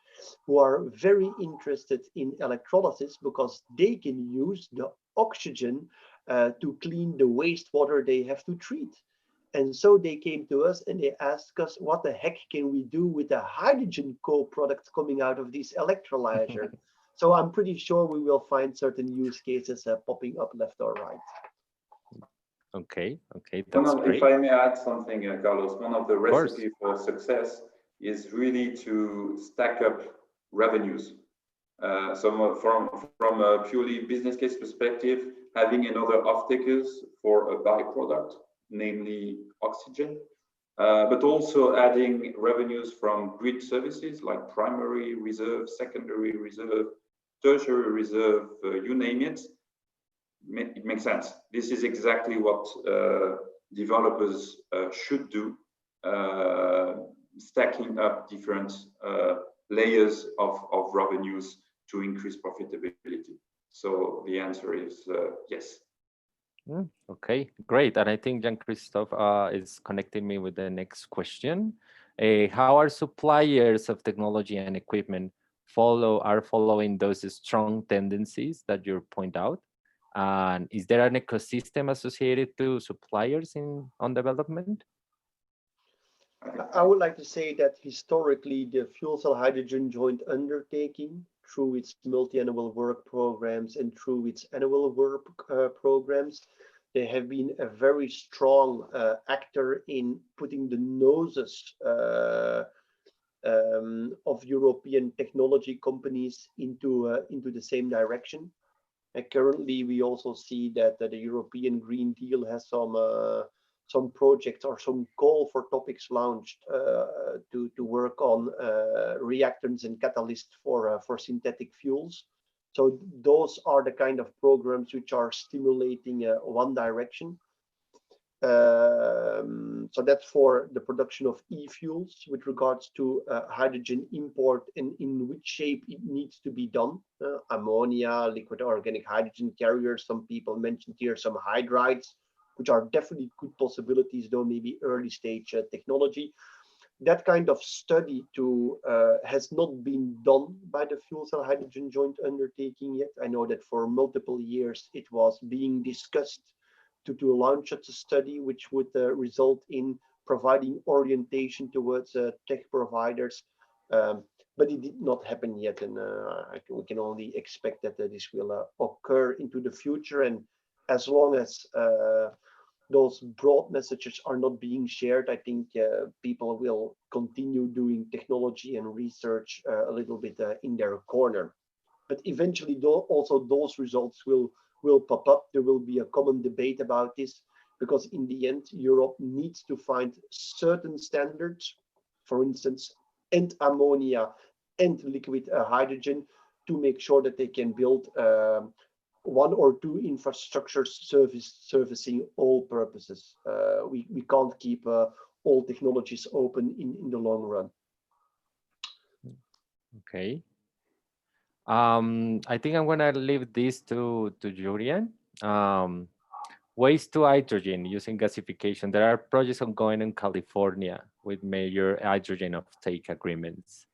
who are very interested in electrolysis because they can use the oxygen to clean the wastewater they have to treat. And so they came to us and they asked us, what the heck can we do with the hydrogen co-product coming out of this electrolyzer? So I'm pretty sure we will find certain use cases popping up left or right. Okay, that's great. If I may add something, Carlos, one of the recipes for success is really to stack up revenues. So from a purely business case perspective, having another off-takers for a byproduct, namely oxygen, but also adding revenues from grid services like primary reserve, secondary reserve, tertiary reserve, you name it. It makes sense. This is exactly what developers should do, stacking up different layers of revenues to increase profitability. So the answer is yes. Okay, great. And I think Jean-Christophe is connecting me with the next question. How are suppliers of technology and equipment following those strong tendencies that you point out? And is there an ecosystem associated to suppliers on development? I would like to say that historically, the fuel cell hydrogen joint undertaking, through its multi-annual work programs and through its annual work programs, they have been a very strong actor in putting the noses of European technology companies into the same direction. And currently, we also see that the European Green Deal has some projects or some call for topics launched to work on reactants and catalysts for synthetic fuels. So those are the kind of programs which are stimulating one direction. So that's for the production of e-fuels. With regards to hydrogen import and in which shape it needs to be done, ammonia, liquid organic hydrogen carriers, some people mentioned here some hydrides, which are definitely good possibilities, though maybe early stage technology. That kind of study has not been done by the fuel cell hydrogen joint undertaking yet. I know that for multiple years it was being discussed to launch such a study, which would result in providing orientation towards tech providers. But it did not happen yet, and we can only expect that this will occur into the future. And as long as those broad messages are not being shared, I think people will continue doing technology and research a little bit in their corner. But eventually, also those results will pop up. There will be a common debate about this, because in the end, Europe needs to find certain standards, for instance, and ammonia and liquid hydrogen, to make sure that they can build one or two infrastructures servicing all purposes. We can't keep all technologies open in the long run. Okay. I think I'm gonna leave this to Julian. Waste to hydrogen using gasification. There are projects ongoing in California with major hydrogen offtake agreements.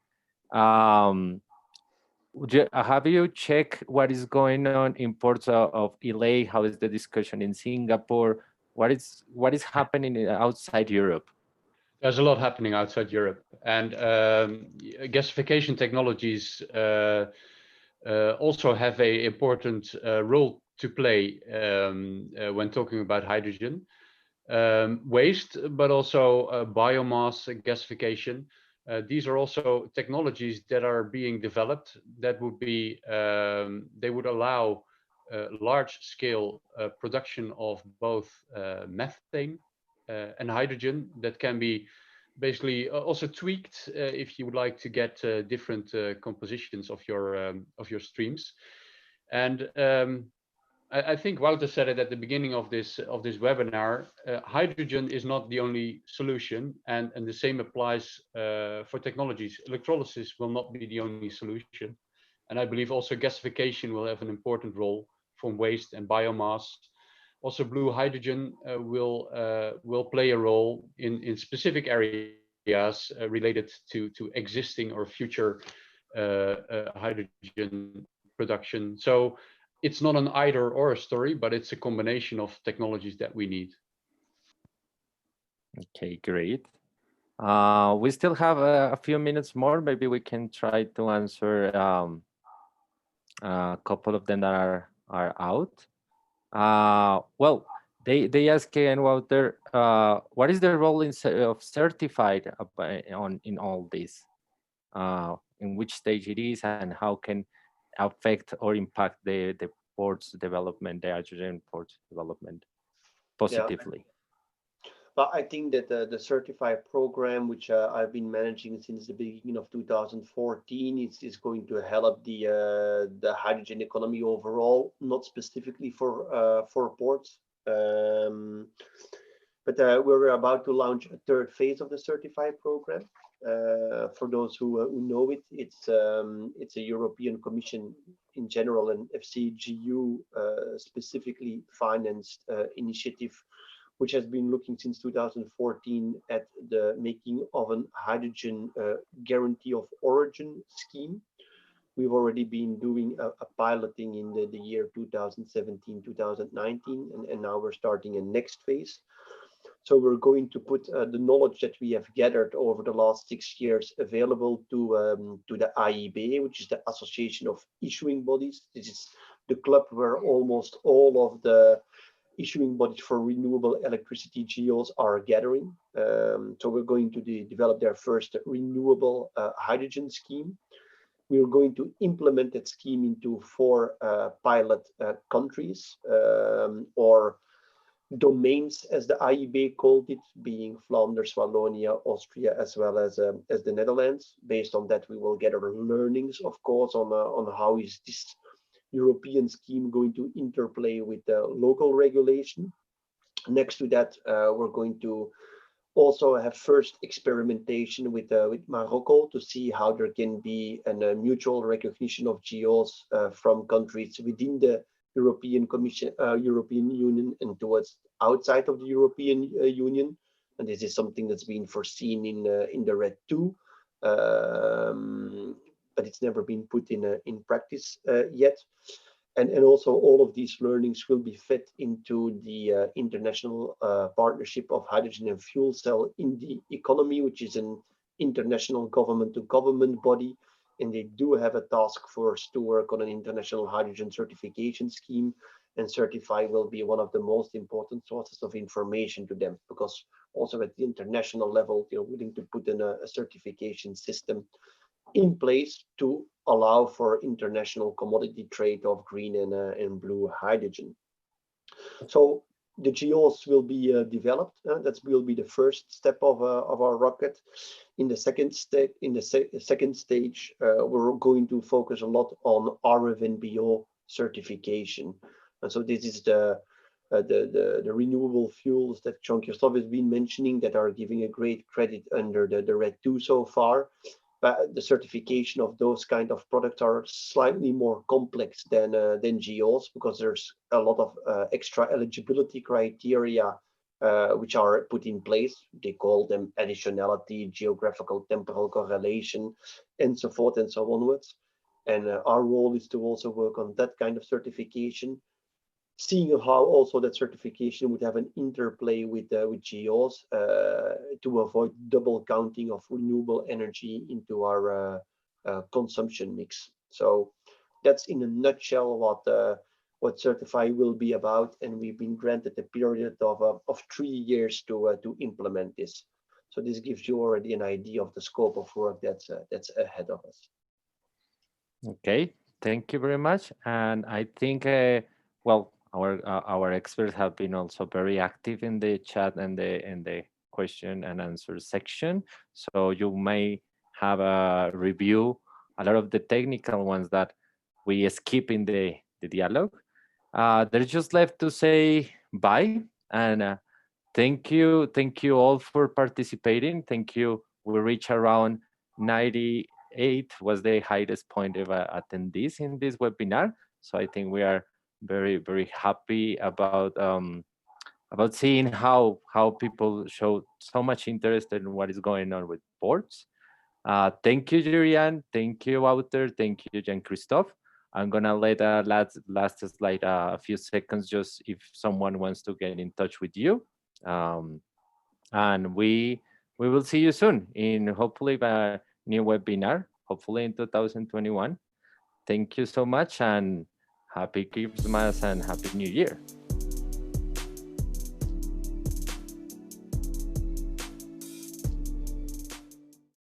Have you checked what is going on in ports of LA? How is the discussion in Singapore? What is happening outside Europe? There's a lot happening outside Europe, and gasification technologies also have an important role to play when talking about hydrogen. Waste, but also biomass gasification. These are also technologies that are being developed that would be, they would allow large-scale production of both methane and hydrogen that can be basically also tweaked if you would like to get different compositions of your streams. And I think Wouter said it at the beginning of this webinar. Hydrogen is not the only solution, and the same applies for technologies. Electrolysis will not be the only solution, and I believe also gasification will have an important role from waste and biomass. Also, blue hydrogen will play a role in specific areas related to existing or future hydrogen production. So it's not an either or story, but it's a combination of technologies that we need. Okay, great. We still have a few minutes more. Maybe we can try to answer a couple of them that are out. Well, they ask again, Wouter, what is the role of certified in all this? In which stage it is, and how can affect or impact the ports development, the hydrogen ports development positively? Yeah. But I think that the certified program, which I've been managing since the beginning of 2014, is going to help the hydrogen economy overall, not specifically for ports. But we're about to launch a third phase of the certified program. For those who know it, it's a European Commission in general and FCGU specifically financed initiative, which has been looking since 2014 at the making of a hydrogen guarantee of origin scheme. We've already been doing a piloting in the year 2017, 2019, and now we're starting a next phase. So we're going to put the knowledge that we have gathered over the last 6 years available to the AIB, which is the Association of Issuing Bodies. This is the club where almost all of the issuing bodies for renewable electricity GEOs are gathering. So we're going to develop their first renewable hydrogen scheme. We're going to implement that scheme into 4 pilot countries or domains, as the AIB called it, being Flanders, Wallonia, Austria, as well as the Netherlands. Based on that, we will gather learnings, of course, on how is this European scheme going to interplay with the local regulation. Next to that, we're going to also have first experimentation with Morocco to see how there can be a mutual recognition of GEOs from countries within the European Commission, European Union, and towards outside of the European Union. And this is something that's been foreseen in the RED II, but it's never been put in practice yet. And also all of these learnings will be fed into the International Partnership of Hydrogen and Fuel Cell in the Economy, which is an international government-to-government body. And they do have a task force to work on an international hydrogen certification scheme. And Certify will be one of the most important sources of information to them, because also at the international level, they're willing to put in a certification system in place to allow for international commodity trade of green and blue hydrogen. So the GEOs will be developed. That will be the first step of our rocket. In the second step, second stage, we're going to focus a lot on RFNBO certification. And so this is the renewable fuels that Jean-Christophe has been mentioning that are giving a great credit under the RED II so far. But the certification of those kind of products are slightly more complex than GEOs, because there's a lot of extra eligibility criteria which are put in place. They call them additionality, geographical temporal correlation, and so forth and so onwards. And our role is to also work on that kind of certification, seeing how also that certification would have an interplay with GEOs to avoid double counting of renewable energy into our consumption mix. So that's in a nutshell what Certify will be about, and we've been granted a period of 3 years to implement this. So this gives you already an idea of the scope of work that's ahead of us. Okay, thank you very much. And I think, well, our experts have been also very active in the chat and the question and answer section. So you may have a review a lot of the technical ones that we skip in the dialogue. There's just left to say bye and thank you all for participating. Thank you. We reach around 98 was the highest point of attendees in this webinar. So I think we are very happy about seeing how people show so much interest in what is going on with ports. Thank you, Julian. Thank you, Wouter. Thank you, Jean-Christophe. I'm gonna let last slide a few seconds, just if someone wants to get in touch with you. And we will see you soon in hopefully a new webinar, hopefully in 2021. Thank you so much, and happy Christmas and happy New Year.